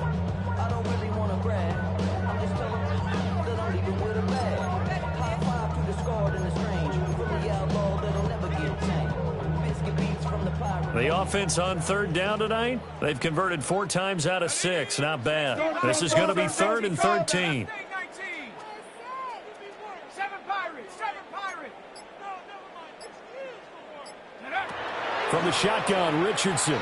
I don't really want to brag. I'm just telling that I'm leaving with a bag. High five to the scarred and the strange. From the outlaw that'll never get tamed. Biscuit beats from the pirate. The offense on 3rd down tonight, they've converted 4 times out of 6. Not bad. This is going to be 3rd and 13. 7 Pirates. From the shotgun, Richardson.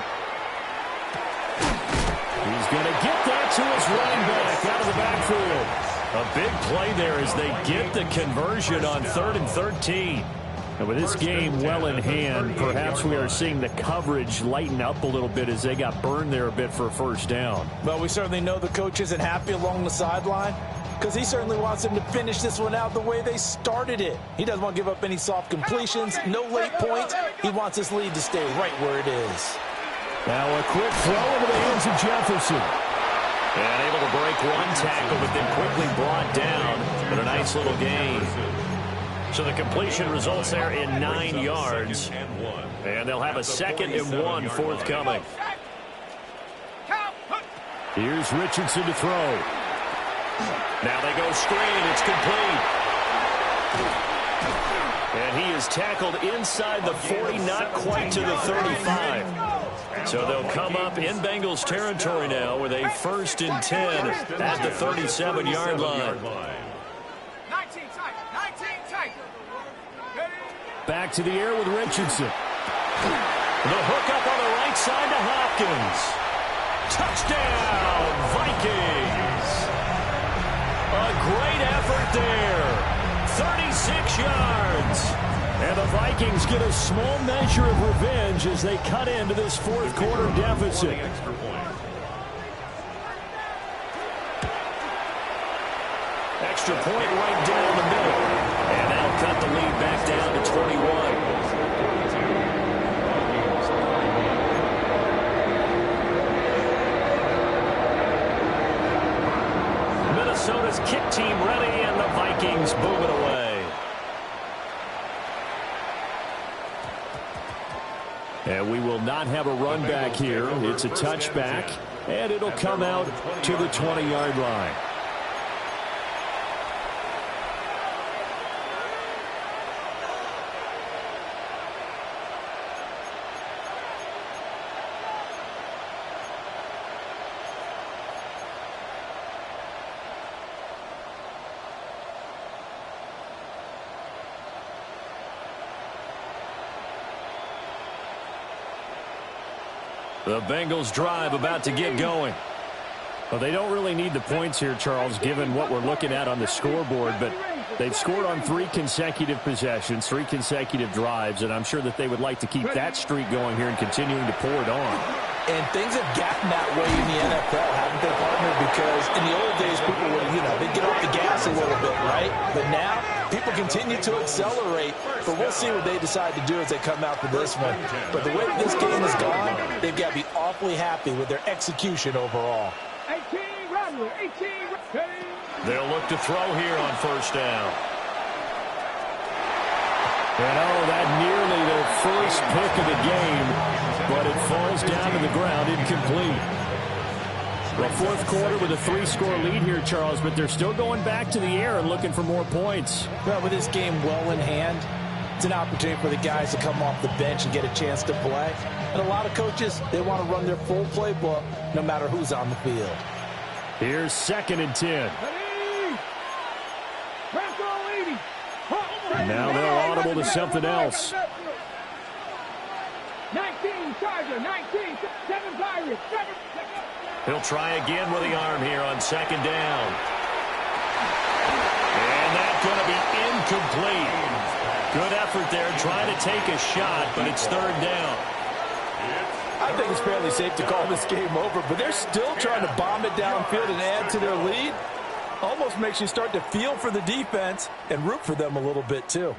He's going to get that to his running back out of the backfield. A big play there as they get the conversion on 3rd and 13. And with this game well in hand, perhaps we are seeing the coverage lighten up a little bit as they got burned there a bit for a first down. Well, we certainly know the coach isn't happy along the sideline because he certainly wants them to finish this one out the way they started it. He doesn't want to give up any soft completions, no late points. He wants his lead to stay right where it is. Now a quick throw into the hands of Jefferson. And able to break one tackle, but then quickly brought down. But a nice little gain. So the completion results there in 9 yards. And they'll have a 2nd and 1 forthcoming. Here's Richardson to throw. Now they go screen. It's complete. And he is tackled inside the 40, not quite to the 35. So they'll come up in Bengals territory now with a 1st and 10 at the 37-yard line. 19 tight. 19 tight. Back to the air with Richardson. The hookup on the right side to Hopkins. Touchdown, Vikings. A great effort there. 36 yards. And the Vikings get a small measure of revenge as they cut into this fourth quarter deficit. Extra point right down the middle. And that'll cut the lead back down to 21. Minnesota's kick team ready, and the Vikings boom it away. And we will not have a run back here. It's a touchback, and it'll come out to the 20-yard line. The Bengals drive about to get going. Well, they don't really need the points here, Charles, given what we're looking at on the scoreboard, but they've scored on 3 consecutive possessions, 3 consecutive drives, and I'm sure that they would like to keep that streak going here and continuing to pour it on. And things have gotten that way in the NFL, haven't they, partner? Because in the old days, people would, they'd get off the gas a little bit, right? But now, people continue to accelerate, but we'll see what they decide to do as they come out for this one. But the way this game has gone, they've got to be awfully happy with their execution overall. 18, Rattler, 18, They'll look to throw here on 1st down. And that nearly their first pick of the game, but it falls down to the ground incomplete. The fourth quarter with a 3-score lead here, Charles, but they're still going back to the air and looking for more points. Well, with this game well in hand, it's an opportunity for the guys to come off the bench and get a chance to play. And a lot of coaches, they want to run their full playbook no matter who's on the field. Here's 2nd and 10. Now they're audible to something else. 19, Charger, 19, 7 Pirates, 7. He'll try again with the arm here on 2nd down. And that's going to be incomplete. Good effort there, trying to take a shot, but it's 3rd down. I think it's fairly safe to call this game over, but they're still trying to bomb it downfield and add to their lead. Almost makes you start to feel for the defense and root for them a little bit, too.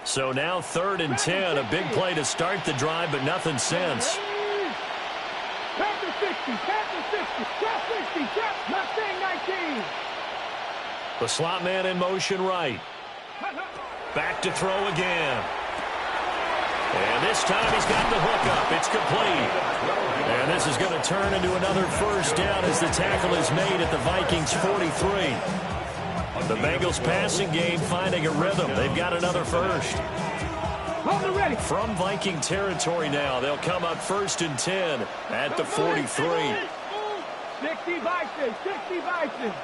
So now 3rd and 10, a big play to start the drive, but nothing since. Panther 60, Panther 60, drop 60, drop Mustang 19. The slot man in motion right. Back to throw again. And this time he's got the hook up. It's complete. And this is going to turn into another 1st down as the tackle is made at the Vikings 43. The Bengals passing game finding a rhythm. They've got another 1st. From Viking territory now, they'll come up 1st and 10 at the 43. 60 Vikings, 60 Vikings.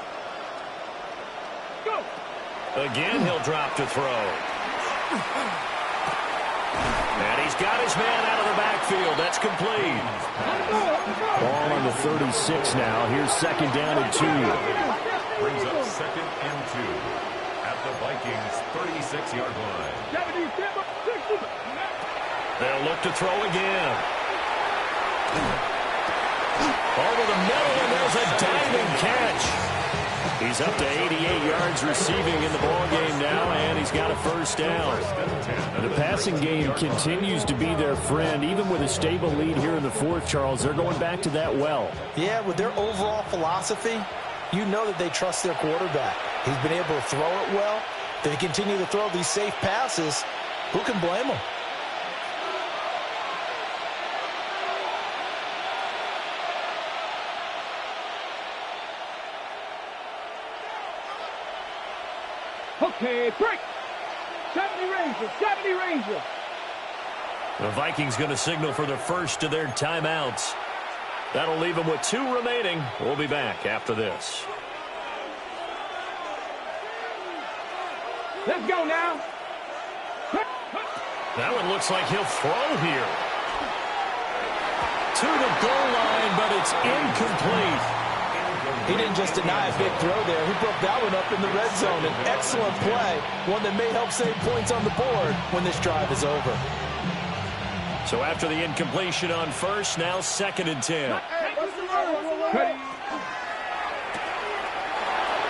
Go. Again, he'll drop to throw. And he's got his man out of the backfield. That's complete. Ball on the 36 now. Here's 2nd down and 2. Brings up 2nd and 2 at the Vikings 36-yard line. They'll look to throw again. Over the middle, and there's a diving catch. He's up to 88 yards receiving in the ballgame now, and he's got a 1st down. The passing game continues to be their friend. Even with a stable lead here in the 4th, Charles, they're going back to that well. Yeah, with their overall philosophy, you know that they trust their quarterback. He's been able to throw it well. They continue to throw these safe passes. Who can blame them? Okay, break. 70 Ranger, 70 Ranger. The Vikings going to signal for the first of their timeouts. That'll leave them with 2 remaining. We'll be back after this. Let's go now. That one looks like he'll throw here. To the goal line, but it's incomplete. He didn't just deny a big throw there. He broke that one up in the red zone. An excellent play, one that may help save points on the board when this drive is over. So after the incompletion on first, now 2nd and 10.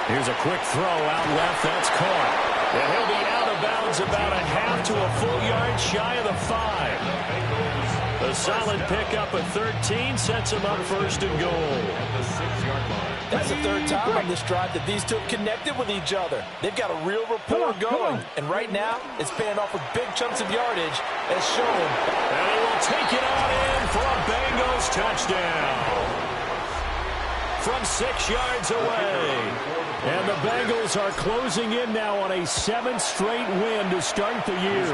Here's a quick throw out left. That's caught. And he'll be out of bounds about a half to a full yard shy of the 5. A solid pickup at 13 sets him up 1st and goal. That's the 3rd time on this drive that these two have connected with each other. They've got a real rapport going. And right now, it's paying off with big chunks of yardage as shown. And he will take it on in for a Bengals touchdown. From 6 yards away. And the Bengals are closing in now on a 7th straight win to start the year.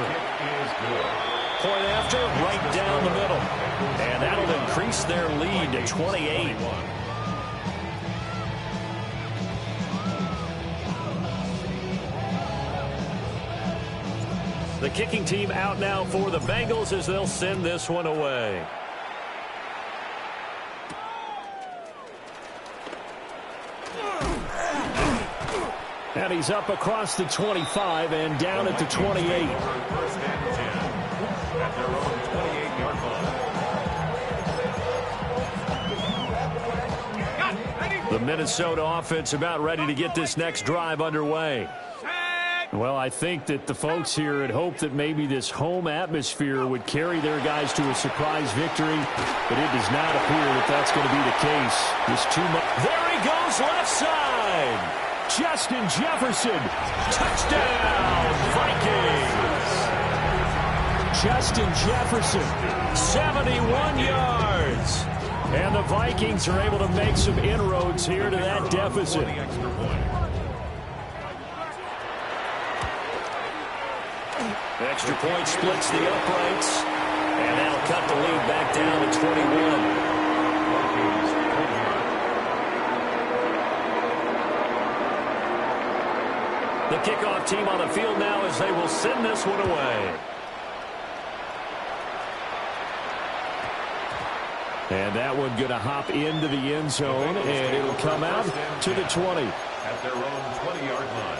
Point after, right down the middle. And that'll increase their lead to 28. The kicking team out now for the Bengals as they'll send this one away. And he's up across the 25 and down at the 28. First and 10 at their own 28-yard line. The Minnesota offense about ready to get this next drive underway. Well, I think that the folks here had hoped that maybe this home atmosphere would carry their guys to a surprise victory, but it does not appear that that's going to be the case. There he goes left side. Justin Jefferson. Touchdown, Vikings. Justin Jefferson, 71 yards. And the Vikings are able to make some inroads here to that deficit. Extra point splits the uprights. And that'll cut the lead back down to 21. The kickoff team on the field now as they will send this one away. And that one going to hop into the end zone, and it'll come out to the 20. At their own 20-yard line.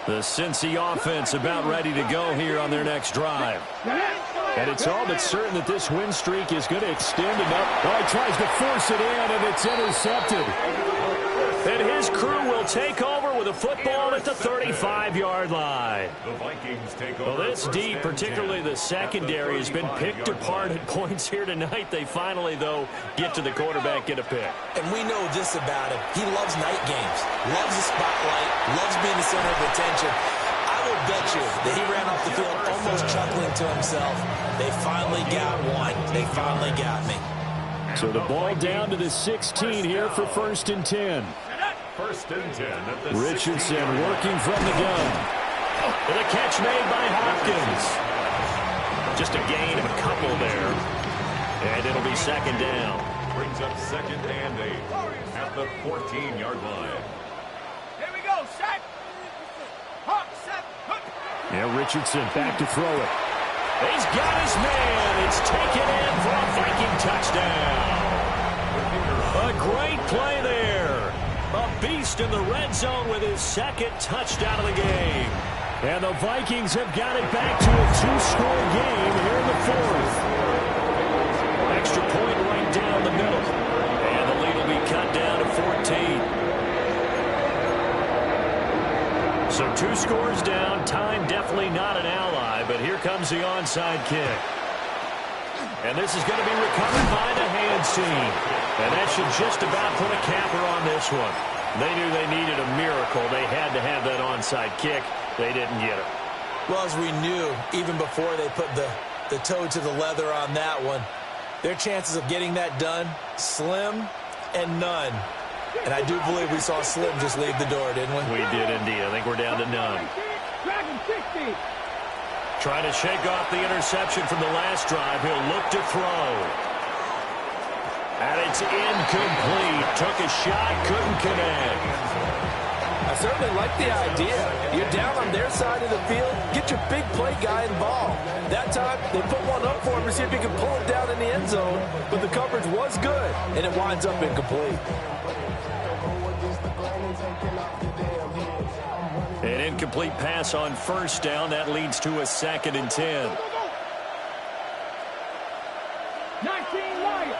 The Cincy offense about ready to go here on their next drive. And it's all but certain that this win streak is going to extend enough. Oh, he tries to force it in, and it's intercepted. And his crew will take over with a football at the 35-yard line. The Vikings take over. Well, this deep, particularly the secondary, has been picked apart at points here tonight. They finally, though, get to the quarterback, get a pick. And we know this about him. He loves night games, loves the spotlight, loves being the center of attention. I will bet you that he ran off the field almost chuckling to himself. They finally got one. They finally got me. So the ball down to the 16 here for 1st and 10. 1st and 10 at the Richardson working from the gun. And a catch made by Hopkins. Just a gain of a couple there. And it'll be 2nd down. Brings up 2nd and 8 at the 14-yard line. Here we go, set. Hop, set, hook. Yeah, Richardson back to throw it. He's got his man. It's taken in for a Viking touchdown. A great play there. A beast in the red zone with his 2nd touchdown of the game. And the Vikings have got it back to a 2-score game here in the 4th. Extra point right down the middle. And the lead will be cut down to 14. So 2 scores down. Time definitely not an ally, but here comes the onside kick. And this is going to be recovered by the hands team. And that should just about put a capper on this one. They knew they needed a miracle. They had to have that onside kick. They didn't get it. Well, as we knew, even before they put the toe to the leather on that one, Their chances of getting that done, slim and none. And I do believe we saw Slim just leave the door, didn't we? We did indeed. I think we're down to none. Trying to shake off the interception from the last drive. He'll look to throw. And it's incomplete. Took a shot, couldn't connect. I certainly like the idea. You're down on their side of the field. Get your big play guy involved. That time, they put one up for him to see if he can pull it down in the end zone. But the coverage was good, and it winds up incomplete. An incomplete pass on first down. That leads to a 2nd and 10. 19 Lions.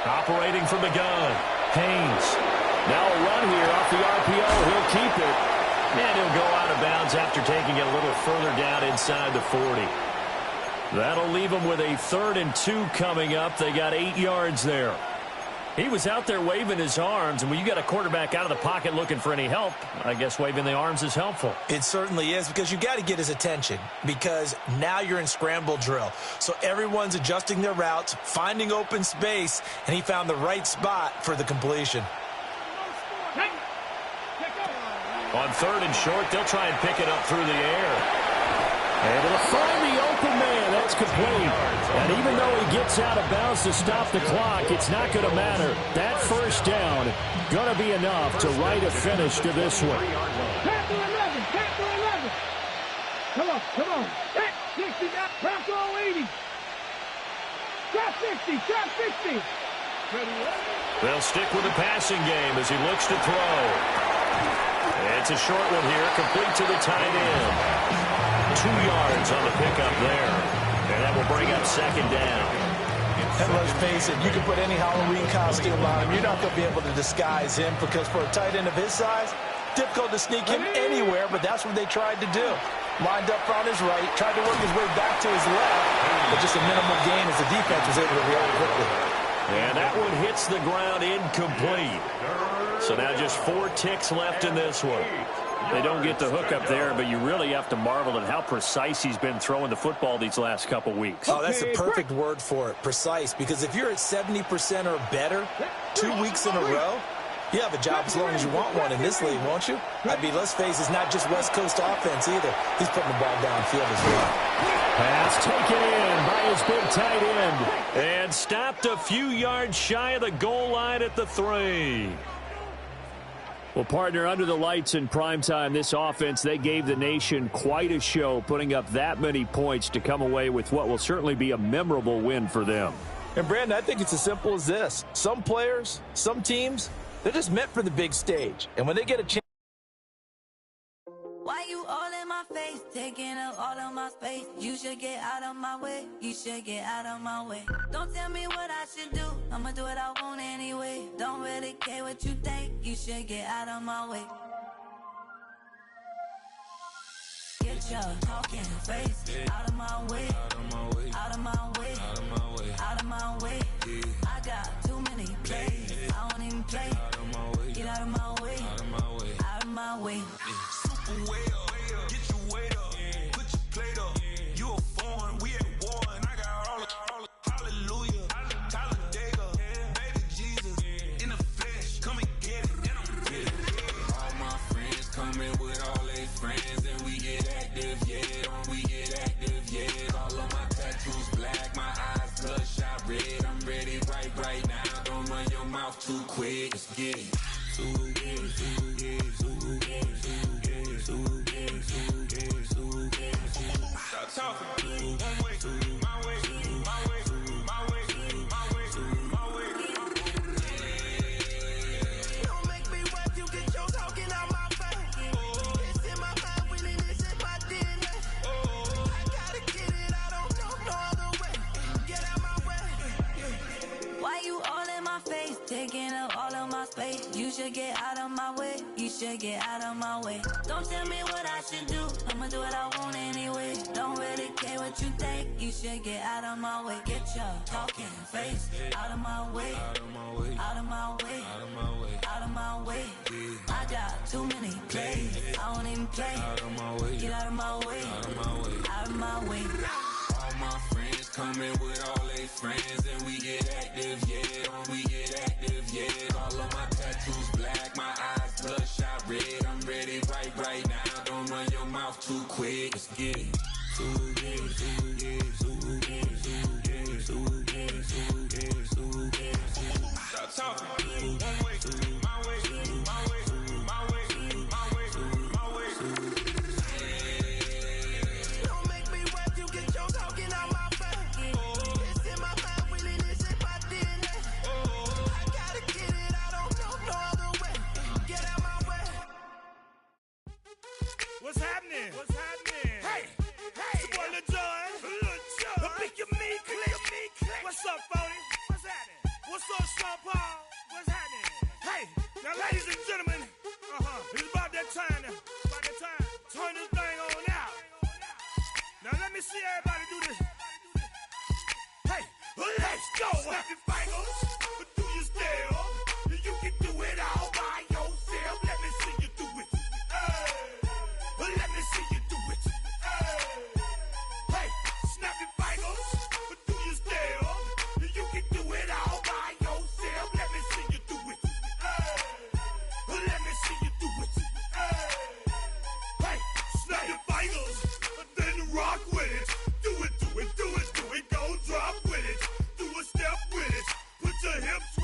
Operating from the gun. Haynes. Now a run here off the RPO. He'll keep it. And he'll go out of bounds after taking it a little further down inside the 40. That'll leave him with a 3rd and 2 coming up. They got 8 yards there. He was out there waving his arms, and when you got a quarterback out of the pocket looking for any help, I guess waving the arms is helpful. It certainly is, because you got to get his attention, because now you're in scramble drill. So everyone's adjusting their routes, finding open space, and he found the right spot for the completion. On 3rd and short, they'll try and pick it up through the air. Able to find the open man. That's complete. And even though he gets out of bounds to stop the clock, it's not going to matter. That first down going to be enough to write a finish to this one. Pack 11. Come on. Pack 60, Bronco 80. Drop 60. They'll stick with the passing game as he looks to throw. It's a short one here, complete to the tight end. 2 yards on the pickup there. And that will bring up 2nd down. And let's face it, you can put any Halloween costume on him. You're not going to be able to disguise him, because for a tight end of his size, difficult to sneak him anywhere, but that's what they tried to do. Lined up on his right, tried to work his way back to his left, but just a minimal gain as the defense was able to react quickly. And that one hits the ground incomplete. So now just 4 ticks left in this one. They don't get the hook up there, but you really have to marvel at how precise he's been throwing the football these last couple weeks. Oh, that's the perfect word for it, precise, because if you're at 70% or better 2 weeks in a row, you have a job as long as you want one in this league, won't you? I mean, let's face it, it's not just West Coast offense either. He's putting the ball downfield as well. Pass taken in by his big tight end. And stopped a few yards shy of the goal line at the 3. Well, partner, under the lights in primetime, this offense, they gave the nation quite a show, putting up that many points to come away with what will certainly be a memorable win for them. And, Brandon, I think it's as simple as this. Some players, some teams, they're just meant for the big stage. And when they get a chance. Why you all in my face, taking up all of my space? You should get out of my way. You should get out of my way. Don't tell me what I should do. I'ma do what I want anyway. Don't really care what you think. You should get out of my way. Get your talking face out of my way. Out of my way. Out of my way. Out of my way. Out of my way. I got too many plays. I don't even play. Out of my way. Get out of my way. Out of my way. Out of my way. Way up, get your weight up, put your plate up. You a foreign, we at war, and I got all the hallelujah, Talladega, baby Jesus, in the flesh, come and get it, and I'm with it. All my friends coming with all their friends, and we get active, yeah, we get active, yeah. All of my tattoos black, my eyes bloodshot red. I'm ready right now. Don't run your mouth too quick. Let's get it. Stop talking. One way, my way, my way, my way, my way, my way. Don't make me wipe you, get your talking out my face. It's in my mind, winning this in my DNA. I gotta get it, I don't know no other way. Get out my way. Why you all in my face, taking up all of my space? You should get out of my way. You should get out of my way. Don't tell me what I should do. I'ma do what I want anyway. Don't really care what you think. You should get out of my way. Get your talking face out of my way. Out of my way. Out of my way. Out of my way. Out of my way. I got too many plays. I don't even play. Out of my way. Get out of my way. Out of my way. Out of my way. All my friends coming with all they friends, and we get active, yeah. We get active, yeah. All of my tattoos black, my eyes bloodshot red. I'm ready right now. Don't run your mouth too quick. Let's get it. Stop talking. One way, my way, my way, my way, my way, my way. Don't make me rap, you get your talking out my face. It's in my mind, willing, it's in my DNA. I gotta get it, I don't know no other way. Get out my way. What's happening? What's happening? Hey, it's your boy Lil Jon. Pick your meat click. What's up, Phony? What's happening? What's up, Sean Paul? What's happening? Hey, now ladies and gentlemen, it's about that time. Turn this thing on out. Now let me see everybody do this. Hey, let's go. Snap your fingers, do your step. You can do it all by yourself. Let me see you do it. Let me see you do it. Hey, snap your fingers, do your step. You can do it all by yourself. Let me see you do it. Let me see you do it. Hey, snap your fingers, then rock with it. Do it, do it, do it, do it. Go drop with it. Do a step with it. Put your hips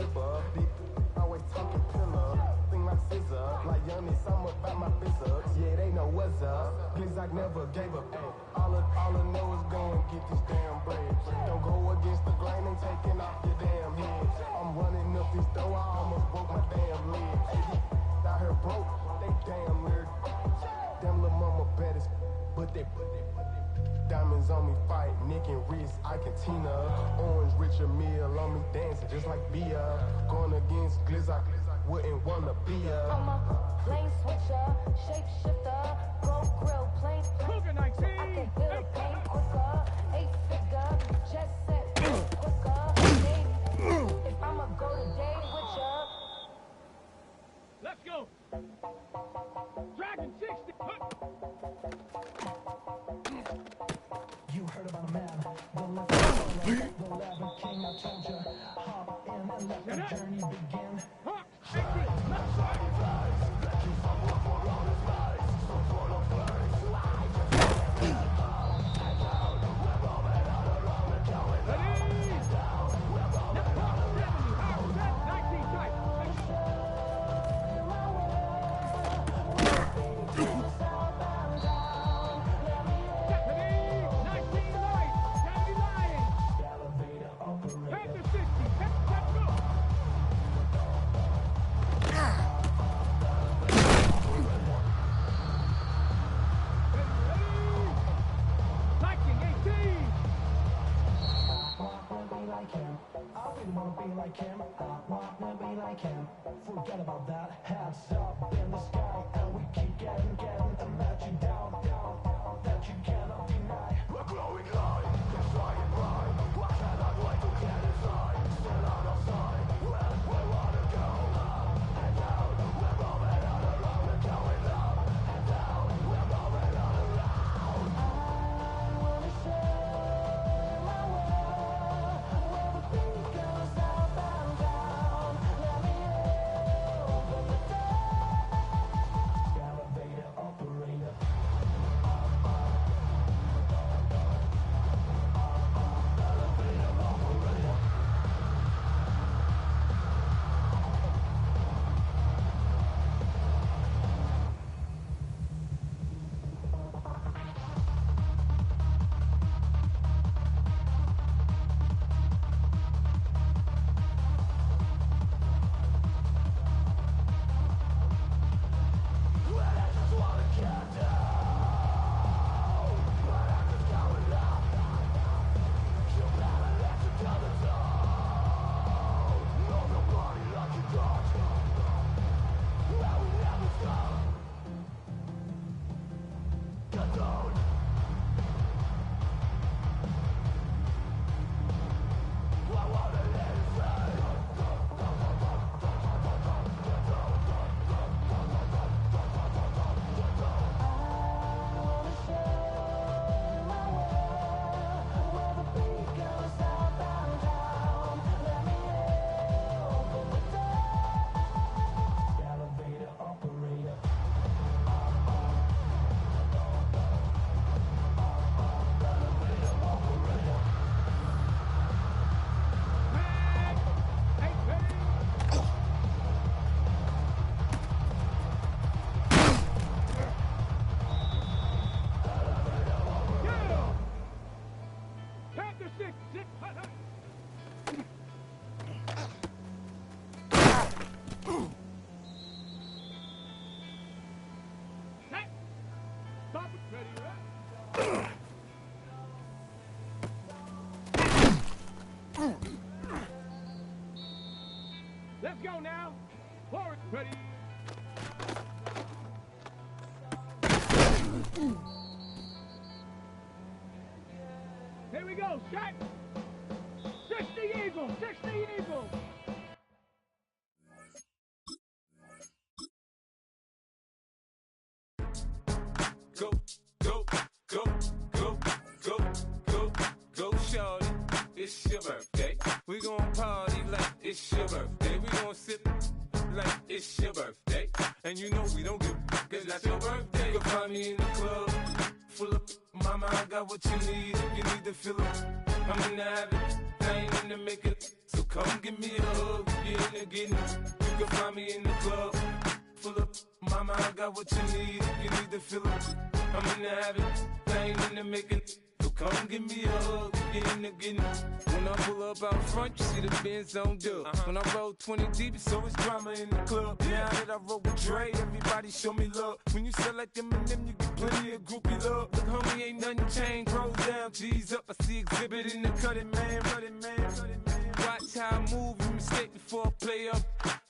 flipper. Deep, always talking pillar. Thing like scissor. Like Youngin, I'm about my business. Yeah, they know what's up. Please, I never gave up. All I know is go and get this damn bread. Don't go against the grain and taking off your damn head. I'm running up this door, I almost broke my damn leg. Out here broke, they damn weird. Damn little mama bad as but they diamonds on me fight, neck and wrist, I can Tina. Orange Richard Mill on me dancing just like Bia. Going against Glizz, I wouldn't wanna be I'm a lane switcher, shape shifter, go grill, plane Cougar 19. I can feel the pain quicker, 8-figure, jet set, quicker. If I'ma go today with ya. Let's go. Dragon 60. You heard about a man, the left the 11 king, I told ya. Hop in and let the journey begin. Forget about that, hands up in the sky, and we keep getting, and let you down, that you cannot deny. We're glowing light, we're flying bright, I cannot wait to get inside, still out of sight, where we wanna go, up and down, we're moving all around, we're going up and down, we're moving all around. I wanna share my world, where the beat goes up and down, let me open the door. Elevator operator. Let's go now. Forward, ready. Here we go, shot. 60 Eagles, 60 Eagles. Go, go, go, go, go, go, go, shorty. It's your birthday. We gon' party like it's your birthday. We gon' sip like it's your birthday. And you know we don't give cause that's your birthday. You can find me in the club, full of mama, I got what you need. If you need to fill up, I'm in the habit. thing in the making. So come give me a hug, get in the getting. You can find me in the club, full of mama, I got what you need. If you need to fill up, I'm in the habit, thing in the making. So come give me a hug, get in the getting. When I pull up out front, you see the Benz on dub. When I roll 20 deep, it's always drama in the club. Now that I roll with Dre, everybody show me love. When you sell like them and them, you get plenty of groupie love. Look, homie, ain't nothing changed. Rolls down, G's up. I see exhibit in the cutting, man. Watch how I move, you mistake before I play up.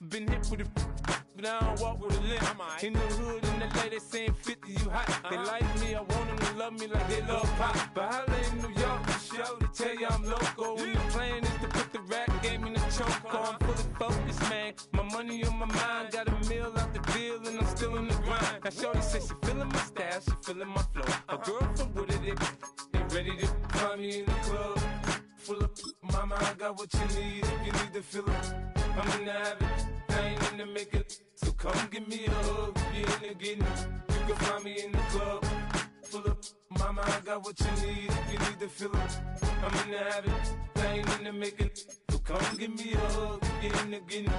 Been hit with a but I don't walk with a limp. In the hood, in the LA, they saying 50, you hot. They like me, I want them to love me like they love pop. But holla in New York, the show, they tell you I'm local. And the plan is to put the rap game in the choke. I'm fully focused, man. My money on my mind, got a meal out the deal, and I'm still in the grind. Now shorty says she feeling my style, she feeling my flow. A girl from Wooded, they ready to find me in the club. Full of mama, I got what you need. If you need to fill it, I'm in the habit, I ain't in the making. So come give me a hug, get in the getting. You can find me in the club. Full of mama, I got what you need. If you need to fill it, I'm in the habit, I ain't in the making. So come give me a hug, get in the getting.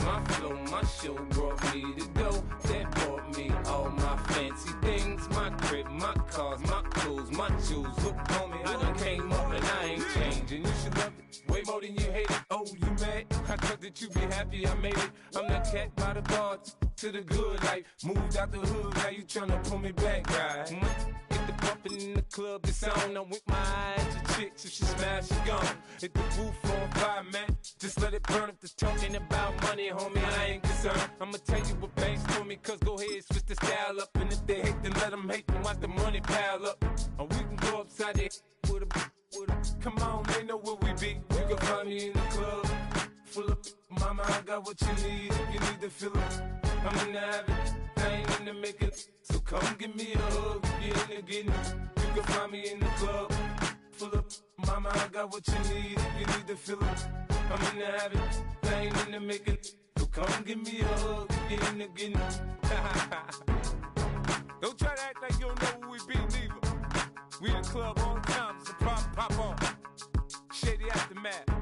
My flow, my show brought me to go. That brought me all my fancy things. My crib, my cars, my clothes, my shoes. Look, homie, I done came up and I ain't changing. You should love it way more than you hate it. Oh, you mad? I thought that you be happy I made it. I'm the cat by the bar to the good life. Moved out the hood, now you tryna pull me back, right? Get the bumpin' in the club, it's on. I'm with my eyes to chicks, if she smash, she gone. Hit the roof on fire, man. Just let it burn if they're talking about money, homie, I ain't concerned. I'ma tell you what banks for me, cause go ahead, switch the style up. And if they hate, then let them hate, then watch the money pile up. Or we can go upside there with a come on, they know where we be. You can find me in the club, full of mama, I got what you need. If you need to fill it, I'm in the habit, I ain't in the making. So come give me a hug, get in the getting. You can find me in the club, full of mama, I got what you need. If you need to fill it, I'm in the habit, I ain't in the making. So come give me a hug, get in the getting. Don't try to act like you don't know who we be, neither. We in the club all the time, it's a problem, pop on. Shady Aftermath.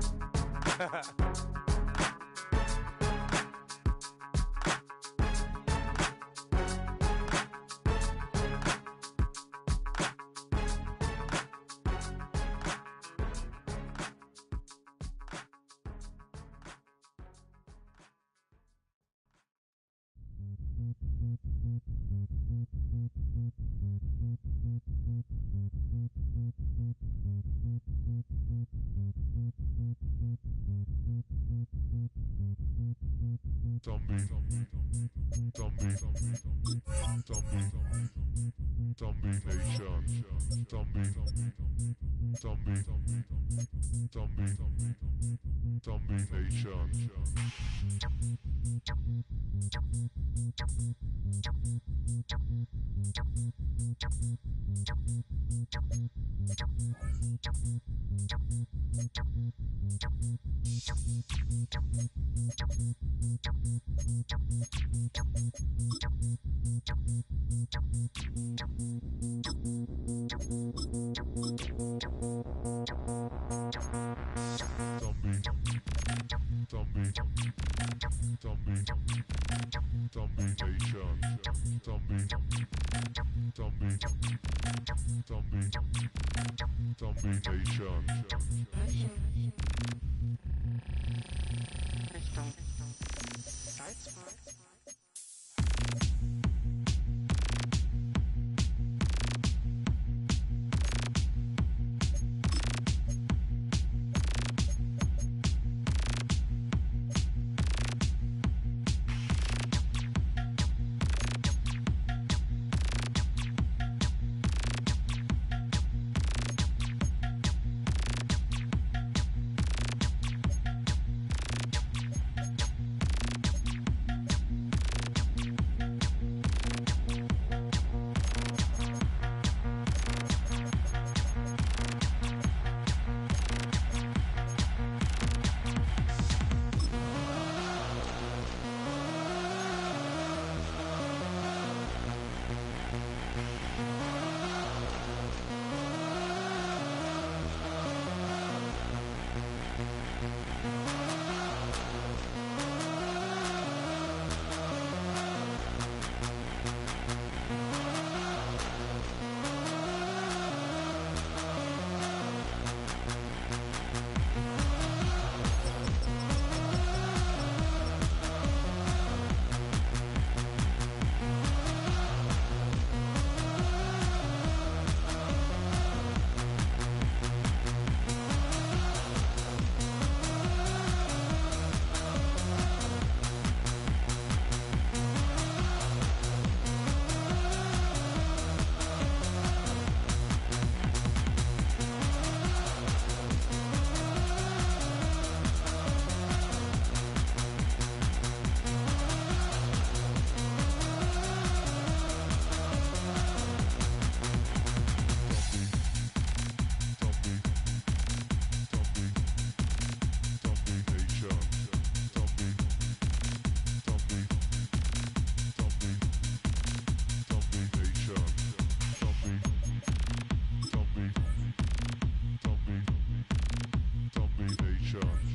Nation.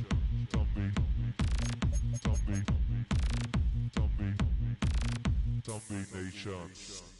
Zombie Nation.